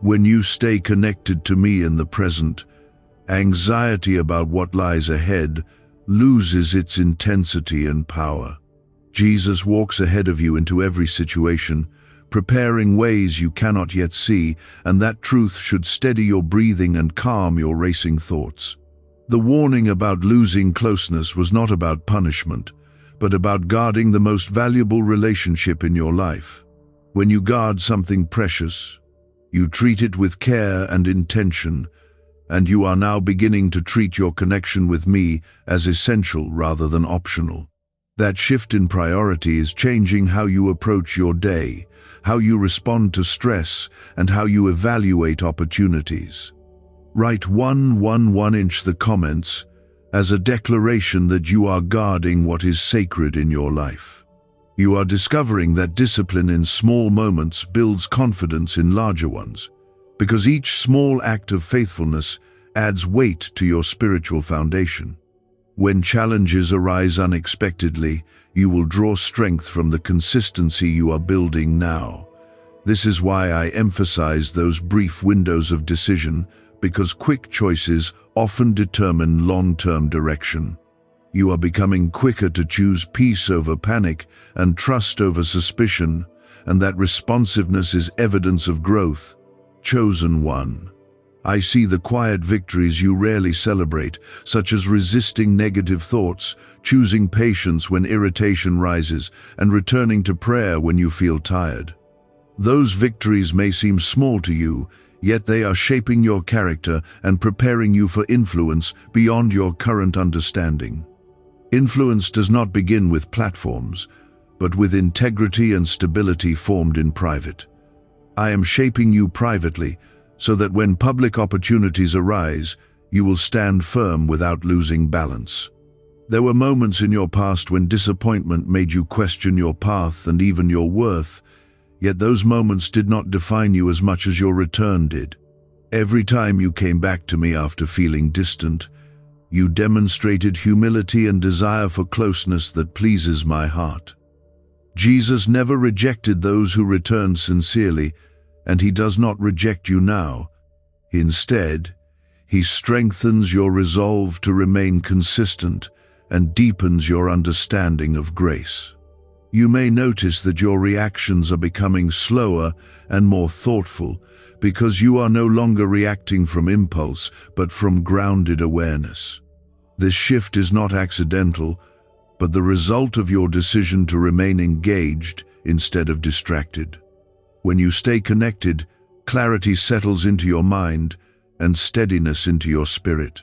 When you stay connected to me in the present, anxiety about what lies ahead loses its intensity and power. Jesus walks ahead of you into every situation, preparing ways you cannot yet see, and that truth should steady your breathing and calm your racing thoughts. The warning about losing closeness was not about punishment, but about guarding the most valuable relationship in your life. When you guard something precious, you treat it with care and intention, and you are now beginning to treat your connection with me as essential rather than optional. That shift in priority is changing how you approach your day, how you respond to stress, and how you evaluate opportunities. Write 111 inch the comments as a declaration that you are guarding what is sacred in your life. You are discovering that discipline in small moments builds confidence in larger ones, because each small act of faithfulness adds weight to your spiritual foundation. When challenges arise unexpectedly, you will draw strength from the consistency you are building now. This is why I emphasize those brief windows of decision, because quick choices often determine long-term direction. You are becoming quicker to choose peace over panic and trust over suspicion, and that responsiveness is evidence of growth. Chosen one. I see the quiet victories you rarely celebrate, such as resisting negative thoughts, choosing patience when irritation rises, and returning to prayer when you feel tired. Those victories may seem small to you, yet they are shaping your character and preparing you for influence beyond your current understanding. Influence does not begin with platforms, but with integrity and stability formed in private. I am shaping you privately, so that when public opportunities arise, you will stand firm without losing balance. There were moments in your past when disappointment made you question your path and even your worth, yet those moments did not define you as much as your return did. Every time you came back to me after feeling distant, you demonstrated humility and desire for closeness that pleases my heart. Jesus never rejected those who returned sincerely, and he does not reject you now. Instead, he strengthens your resolve to remain consistent and deepens your understanding of grace. You may notice that your reactions are becoming slower and more thoughtful because you are no longer reacting from impulse but from grounded awareness. This shift is not accidental, but the result of your decision to remain engaged instead of distracted. When you stay connected, clarity settles into your mind and steadiness into your spirit.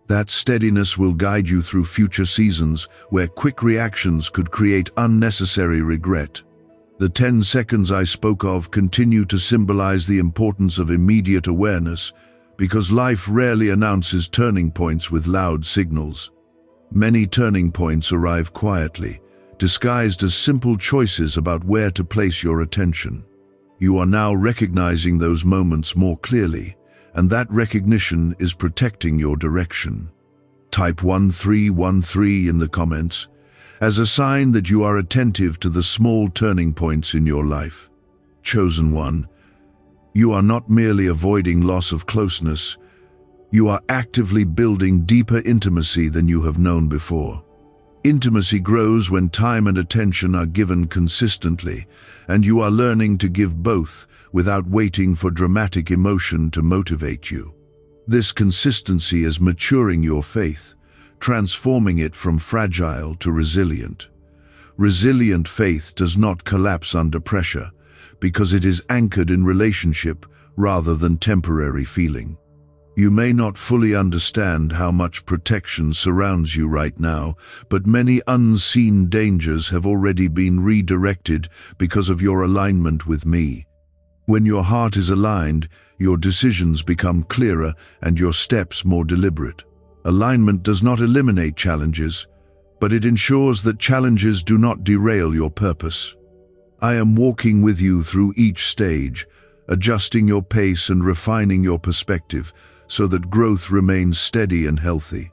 That steadiness will guide you through future seasons where quick reactions could create unnecessary regret. The 10 seconds I spoke of continue to symbolize the importance of immediate awareness, because life rarely announces turning points with loud signals. Many turning points arrive quietly, disguised as simple choices about where to place your attention. You are now recognizing those moments more clearly, and that recognition is protecting your direction. Type 1313 in the comments as a sign that you are attentive to the small turning points in your life. Chosen one, you are not merely avoiding loss of closeness, you are actively building deeper intimacy than you have known before. Intimacy grows when time and attention are given consistently, and you are learning to give both without waiting for dramatic emotion to motivate you. This consistency is maturing your faith, transforming it from fragile to resilient. Resilient faith does not collapse under pressure because it is anchored in relationship rather than temporary feeling. You may not fully understand how much protection surrounds you right now, but many unseen dangers have already been redirected because of your alignment with me. When your heart is aligned, your decisions become clearer and your steps more deliberate. Alignment does not eliminate challenges, but it ensures that challenges do not derail your purpose. I am walking with you through each stage, adjusting your pace and refining your perspective so that growth remains steady and healthy.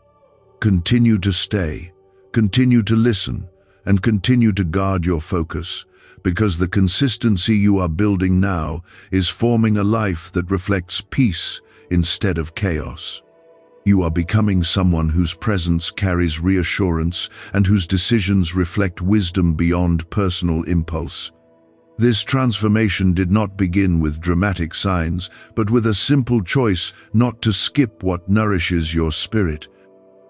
Continue to stay, continue to listen, and continue to guard your focus, because the consistency you are building now is forming a life that reflects peace instead of chaos. You are becoming someone whose presence carries reassurance and whose decisions reflect wisdom beyond personal impulse. This transformation did not begin with dramatic signs, but with a simple choice not to skip what nourishes your spirit.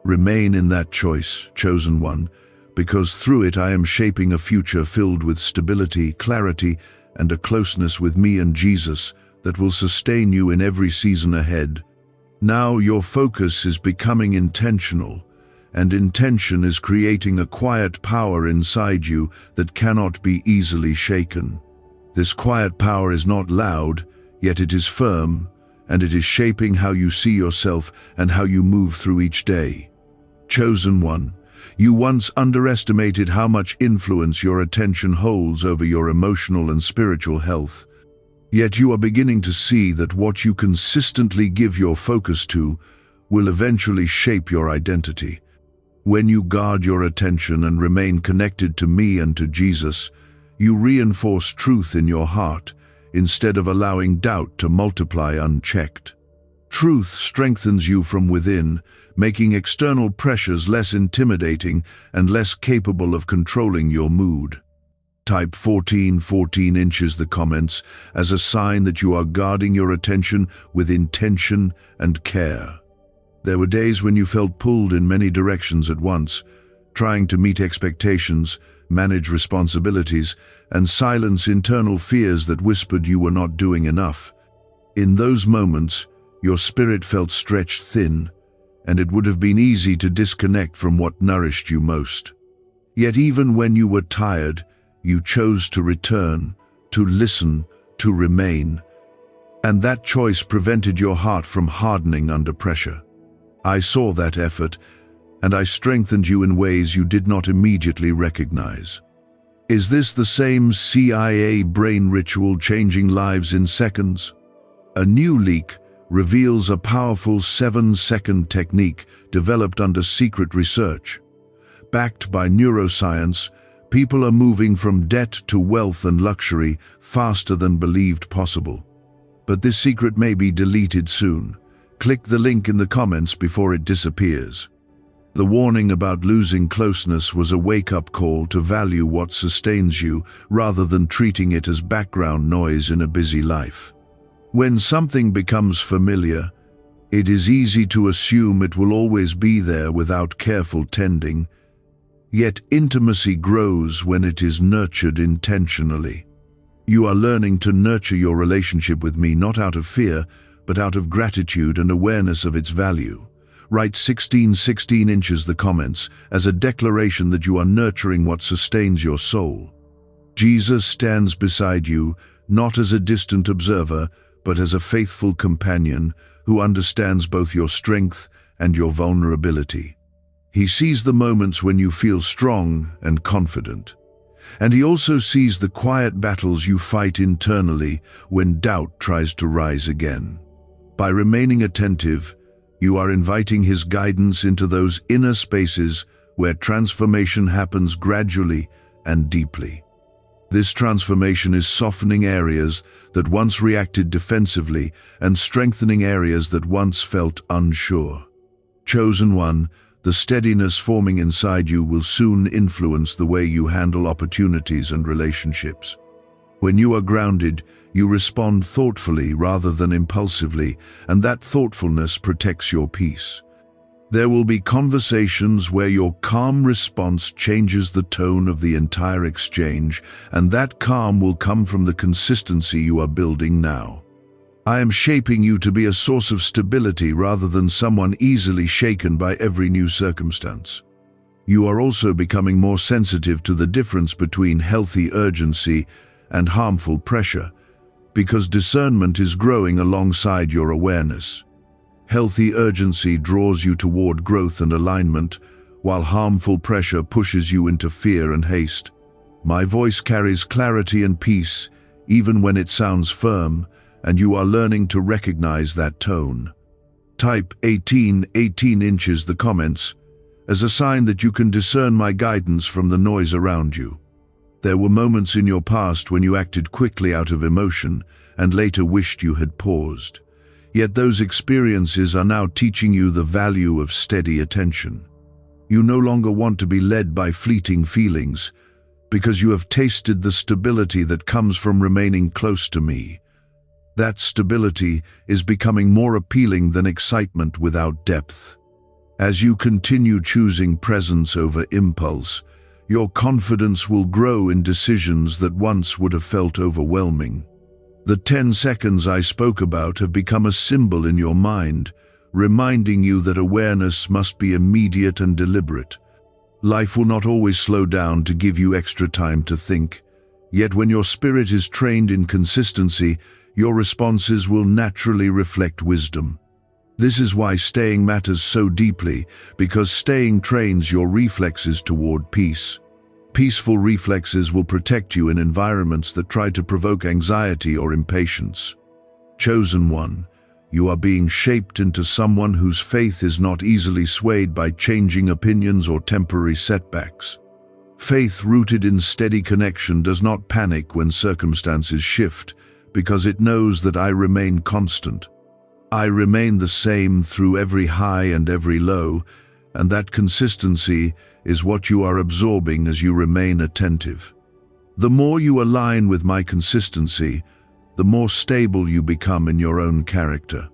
Remain in that choice, chosen one, because through it I am shaping a future filled with stability, clarity, and a closeness with me and Jesus that will sustain you in every season ahead. Now your focus is becoming intentional, and intention is creating a quiet power inside you that cannot be easily shaken. This quiet power is not loud, yet it is firm, and it is shaping how you see yourself and how you move through each day. Chosen one, you once underestimated how much influence your attention holds over your emotional and spiritual health. Yet you are beginning to see that what you consistently give your focus to will eventually shape your identity. When you guard your attention and remain connected to me and to Jesus, you reinforce truth in your heart instead of allowing doubt to multiply unchecked. Truth strengthens you from within, making external pressures less intimidating and less capable of controlling your mood. Type 14 inches the comments as a sign that you are guarding your attention with intention and care. There were days when you felt pulled in many directions at once, trying to meet expectations, manage responsibilities, and silence internal fears that whispered you were not doing enough. In those moments, your spirit felt stretched thin, and it would have been easy to disconnect from what nourished you most. Yet even when you were tired, you chose to return, to listen, to remain, and that choice prevented your heart from hardening under pressure. I saw that effort, and I strengthened you in ways you did not immediately recognize. Is this the same CIA brain ritual changing lives in seconds? A new leak reveals a powerful 7-second technique developed under secret research. Backed by neuroscience, people are moving from debt to wealth and luxury faster than believed possible. But this secret may be deleted soon. Click the link in the comments before it disappears. The warning about losing closeness was a wake-up call to value what sustains you rather than treating it as background noise in a busy life. When something becomes familiar, it is easy to assume it will always be there without careful tending. Yet intimacy grows when it is nurtured intentionally. You are learning to nurture your relationship with me not out of fear, but out of gratitude and awareness of its value. Write 16 inches the comments as a declaration that you are nurturing what sustains your soul. Jesus stands beside you, not as a distant observer, but as a faithful companion who understands both your strength and your vulnerability. He sees the moments when you feel strong and confident. And he also sees the quiet battles you fight internally when doubt tries to rise again. By remaining attentive, you are inviting his guidance into those inner spaces where transformation happens gradually and deeply. This transformation is softening areas that once reacted defensively and strengthening areas that once felt unsure. Chosen one, The steadiness forming inside you will soon influence the way you handle opportunities and relationships. When you are grounded, you respond thoughtfully rather than impulsively, and that thoughtfulness protects your peace. There will be conversations where your calm response changes the tone of the entire exchange, and that calm will come from the consistency you are building now. I am shaping you to be a source of stability rather than someone easily shaken by every new circumstance. You are also becoming more sensitive to the difference between healthy urgency and harmful pressure, because discernment is growing alongside your awareness. Healthy urgency draws you toward growth and alignment, while harmful pressure pushes you into fear and haste. My voice carries clarity and peace, even when it sounds firm, and you are learning to recognize that tone. Type 18 inches the comments as a sign that you can discern my guidance from the noise around you. There were moments in your past when you acted quickly out of emotion and later wished you had paused. Yet those experiences are now teaching you the value of steady attention. You no longer want to be led by fleeting feelings, because you have tasted the stability that comes from remaining close to me. That stability is becoming more appealing than excitement without depth. As you continue choosing presence over impulse, your confidence will grow in decisions that once would have felt overwhelming. The 10 seconds I spoke about have become a symbol in your mind, reminding you that awareness must be immediate and deliberate. Life will not always slow down to give you extra time to think, yet when your spirit is trained in consistency, your responses will naturally reflect wisdom. This is why staying matters so deeply, because staying trains your reflexes toward peace. Peaceful reflexes will protect you in environments that try to provoke anxiety or impatience. Chosen one, you are being shaped into someone whose faith is not easily swayed by changing opinions or temporary setbacks. Faith rooted in steady connection does not panic when circumstances shift, because it knows that I remain constant. I remain the same through every high and every low, and that consistency is what you are absorbing as you remain attentive. The more you align with my consistency, the more stable you become in your own character.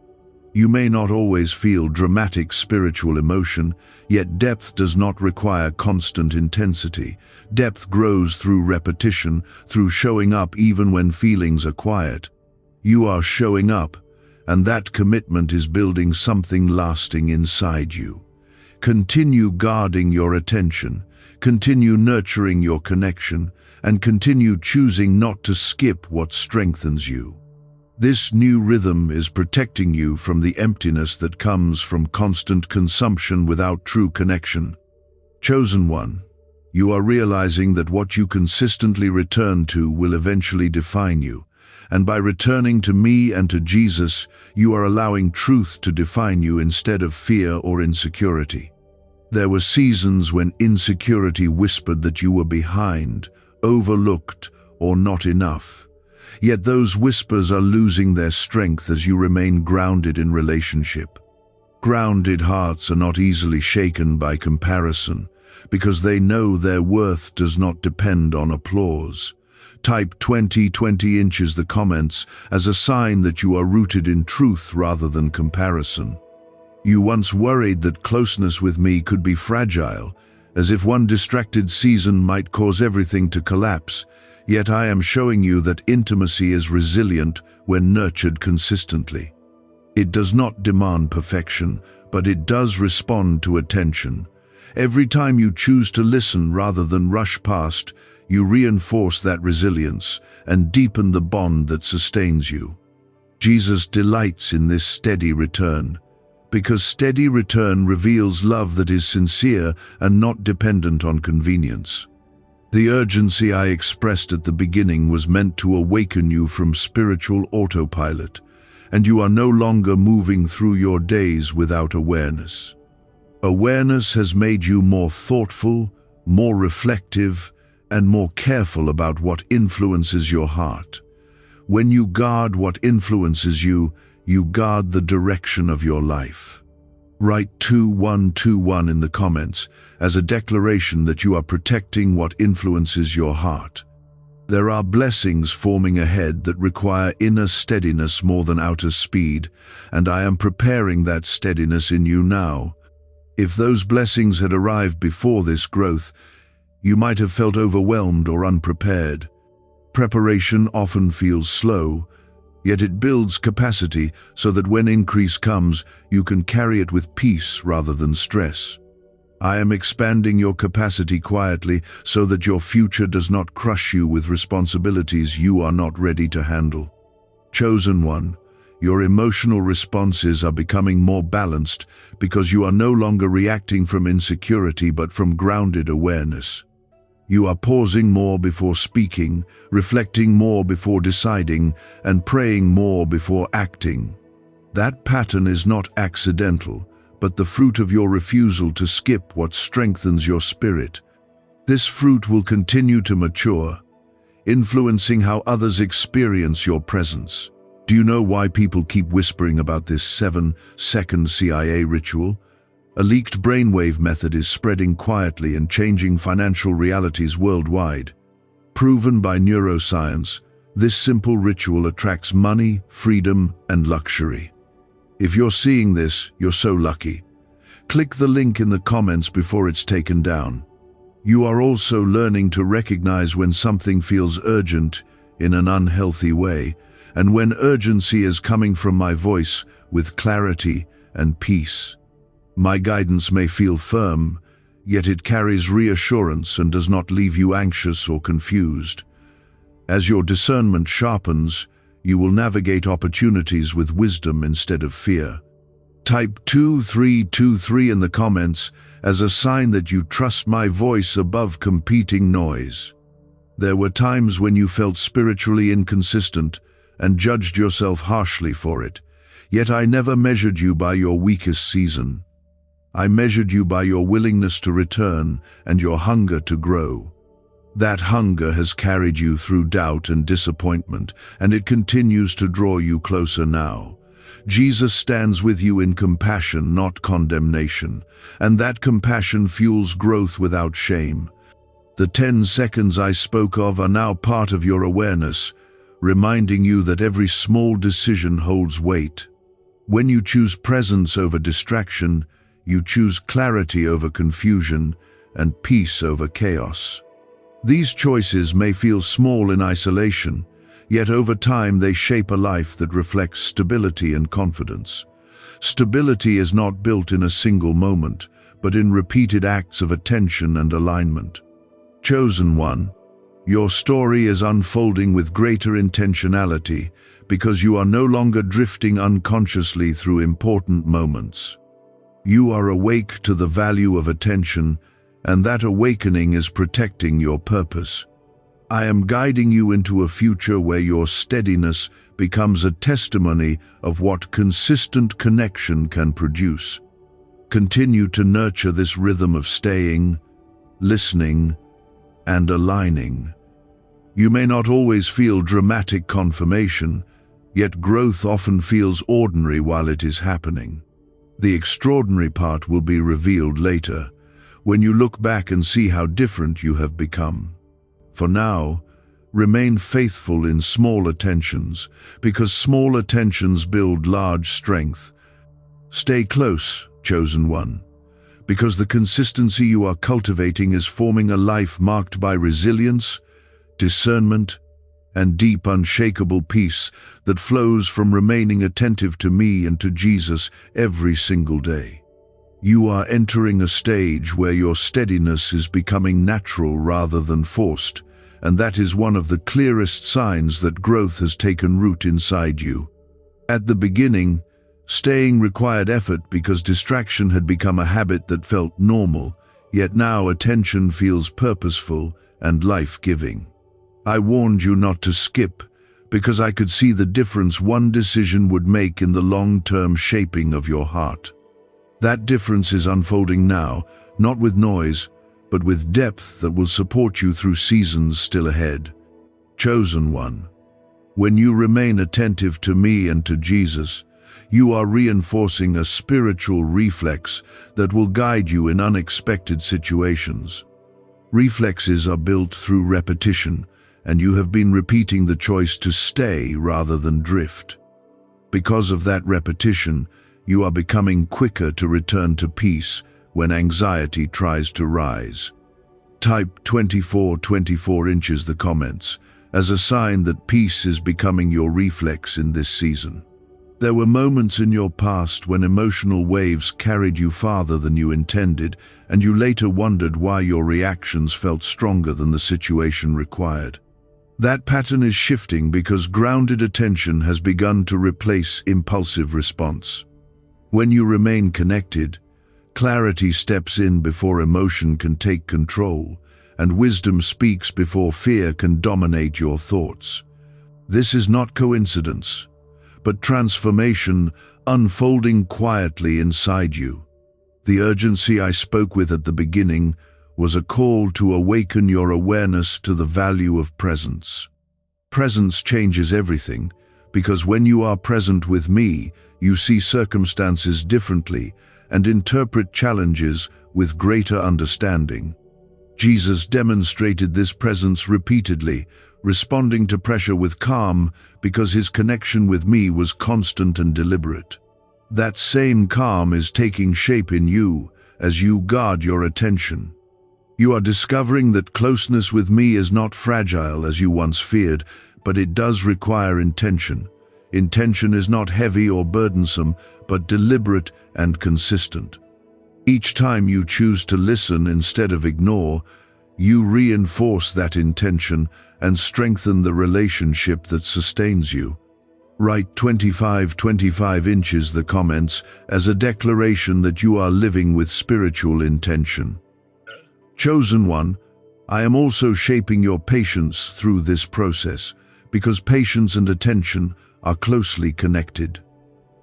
You may not always feel dramatic spiritual emotion, yet depth does not require constant intensity. Depth grows through repetition, through showing up even when feelings are quiet. You are showing up, and that commitment is building something lasting inside you. Continue guarding your attention, continue nurturing your connection, and continue choosing not to skip what strengthens you. This new rhythm is protecting you from the emptiness that comes from constant consumption without true connection. Chosen one, you are realizing that what you consistently return to will eventually define you, and by returning to me and to Jesus, you are allowing truth to define you instead of fear or insecurity. There were seasons when insecurity whispered that you were behind, overlooked, or not enough. Yet those whispers are losing their strength as you remain grounded in relationship. Grounded hearts are not easily shaken by comparison, because they know their worth does not depend on applause. Type 20 inches the comments as a sign that you are rooted in truth rather than comparison. You once worried that closeness with me could be fragile, as if one distracted season might cause everything to collapse. Yet I am showing you that intimacy is resilient when nurtured consistently. It does not demand perfection, but it does respond to attention. Every time you choose to listen rather than rush past, you reinforce that resilience and deepen the bond that sustains you. Jesus delights in this steady return, because steady return reveals love that is sincere and not dependent on convenience. The urgency I expressed at the beginning was meant to awaken you from spiritual autopilot, and you are no longer moving through your days without awareness. Awareness has made you more thoughtful, more reflective, and more careful about what influences your heart. When you guard what influences you, you guard the direction of your life. Write 2121 in the comments as a declaration that you are protecting what influences your heart. There are blessings forming ahead that require inner steadiness more than outer speed, and I am preparing that steadiness in you now. If those blessings had arrived before this growth, you might have felt overwhelmed or unprepared. Preparation often feels slow, yet it builds capacity so that when increase comes, you can carry it with peace rather than stress. I am expanding your capacity quietly so that your future does not crush you with responsibilities you are not ready to handle. Chosen one, your emotional responses are becoming more balanced because you are no longer reacting from insecurity but from grounded awareness. You are pausing more before speaking, reflecting more before deciding, and praying more before acting. That pattern is not accidental, but the fruit of your refusal to skip what strengthens your spirit. This fruit will continue to mature, influencing how others experience your presence. Do you know why people keep whispering about this 7-second CIA ritual? A leaked brainwave method is spreading quietly and changing financial realities worldwide. Proven by neuroscience, this simple ritual attracts money, freedom, and luxury. If you're seeing this, you're so lucky. Click the link in the comments before it's taken down. You are also learning to recognize when something feels urgent in an unhealthy way, and when urgency is coming from my voice with clarity and peace. My guidance may feel firm, yet it carries reassurance and does not leave you anxious or confused. As your discernment sharpens, you will navigate opportunities with wisdom instead of fear. Type 2323 in the comments as a sign that you trust my voice above competing noise. There were times when you felt spiritually inconsistent and judged yourself harshly for it, yet I never measured you by your weakest season. I measured you by your willingness to return and your hunger to grow. That hunger has carried you through doubt and disappointment, and it continues to draw you closer now. Jesus stands with you in compassion, not condemnation, and that compassion fuels growth without shame. The 10 seconds I spoke of are now part of your awareness, reminding you that every small decision holds weight. When you choose presence over distraction, you choose clarity over confusion and peace over chaos. These choices may feel small in isolation, yet over time they shape a life that reflects stability and confidence. Stability is not built in a single moment, but in repeated acts of attention and alignment. Chosen one, your story is unfolding with greater intentionality because you are no longer drifting unconsciously through important moments. You are awake to the value of attention, and that awakening is protecting your purpose. I am guiding you into a future where your steadiness becomes a testimony of what consistent connection can produce. Continue to nurture this rhythm of staying, listening, and aligning. You may not always feel dramatic confirmation, yet growth often feels ordinary while it is happening. The extraordinary part will be revealed later, when you look back and see how different you have become. For now, remain faithful in small attentions, because small attentions build large strength. Stay close, chosen one, because the consistency you are cultivating is forming a life marked by resilience, discernment, and deep, unshakable peace that flows from remaining attentive to me and to Jesus every single day. You are entering a stage where your steadiness is becoming natural rather than forced, and that is one of the clearest signs that growth has taken root inside you. At the beginning, staying required effort because distraction had become a habit that felt normal, yet now attention feels purposeful and life-giving. I warned you not to skip, because I could see the difference one decision would make in the long-term shaping of your heart. That difference is unfolding now, not with noise, but with depth that will support you through seasons still ahead. Chosen one, when you remain attentive to me and to Jesus, You are reinforcing a spiritual reflex that will guide you in unexpected situations. Reflexes are built through repetition, and you have been repeating the choice to stay rather than drift. Because of that repetition, you are becoming quicker to return to peace when anxiety tries to rise. Type 24 inches the comments as a sign that peace is becoming your reflex in this season. There were moments in your past when emotional waves carried you farther than you intended, and you later wondered why your reactions felt stronger than the situation required. That pattern is shifting because grounded attention has begun to replace impulsive response. When you remain connected, clarity steps in before emotion can take control, and wisdom speaks before fear can dominate your thoughts. This is not coincidence, but transformation unfolding quietly inside you. The urgency I spoke with at the beginning was a call to awaken your awareness to the value of presence. Presence changes everything, because when you are present with me, you see circumstances differently and interpret challenges with greater understanding. Jesus demonstrated this presence repeatedly, responding to pressure with calm because his connection with me was constant and deliberate. That same calm is taking shape in you as you guard your attention. You are discovering that closeness with me is not fragile as you once feared, but it does require intention. Intention is not heavy or burdensome, but deliberate and consistent. Each time you choose to listen instead of ignore, you reinforce that intention and strengthen the relationship that sustains you. Write 25 inches the comments as a declaration that you are living with spiritual intention. Chosen one, I am also shaping your patience through this process, because patience and attention are closely connected.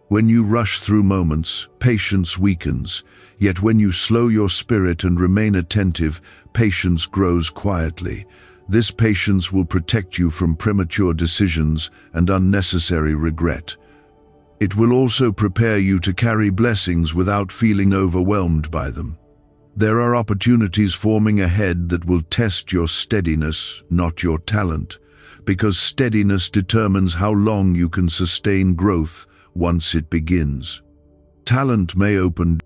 When you rush through moments, patience weakens, yet when you slow your spirit and remain attentive, patience grows quietly. This patience will protect you from premature decisions and unnecessary regret. It will also prepare you to carry blessings without feeling overwhelmed by them. There are opportunities forming ahead that will test your steadiness, not your talent, because steadiness determines how long you can sustain growth once it begins. Talent may open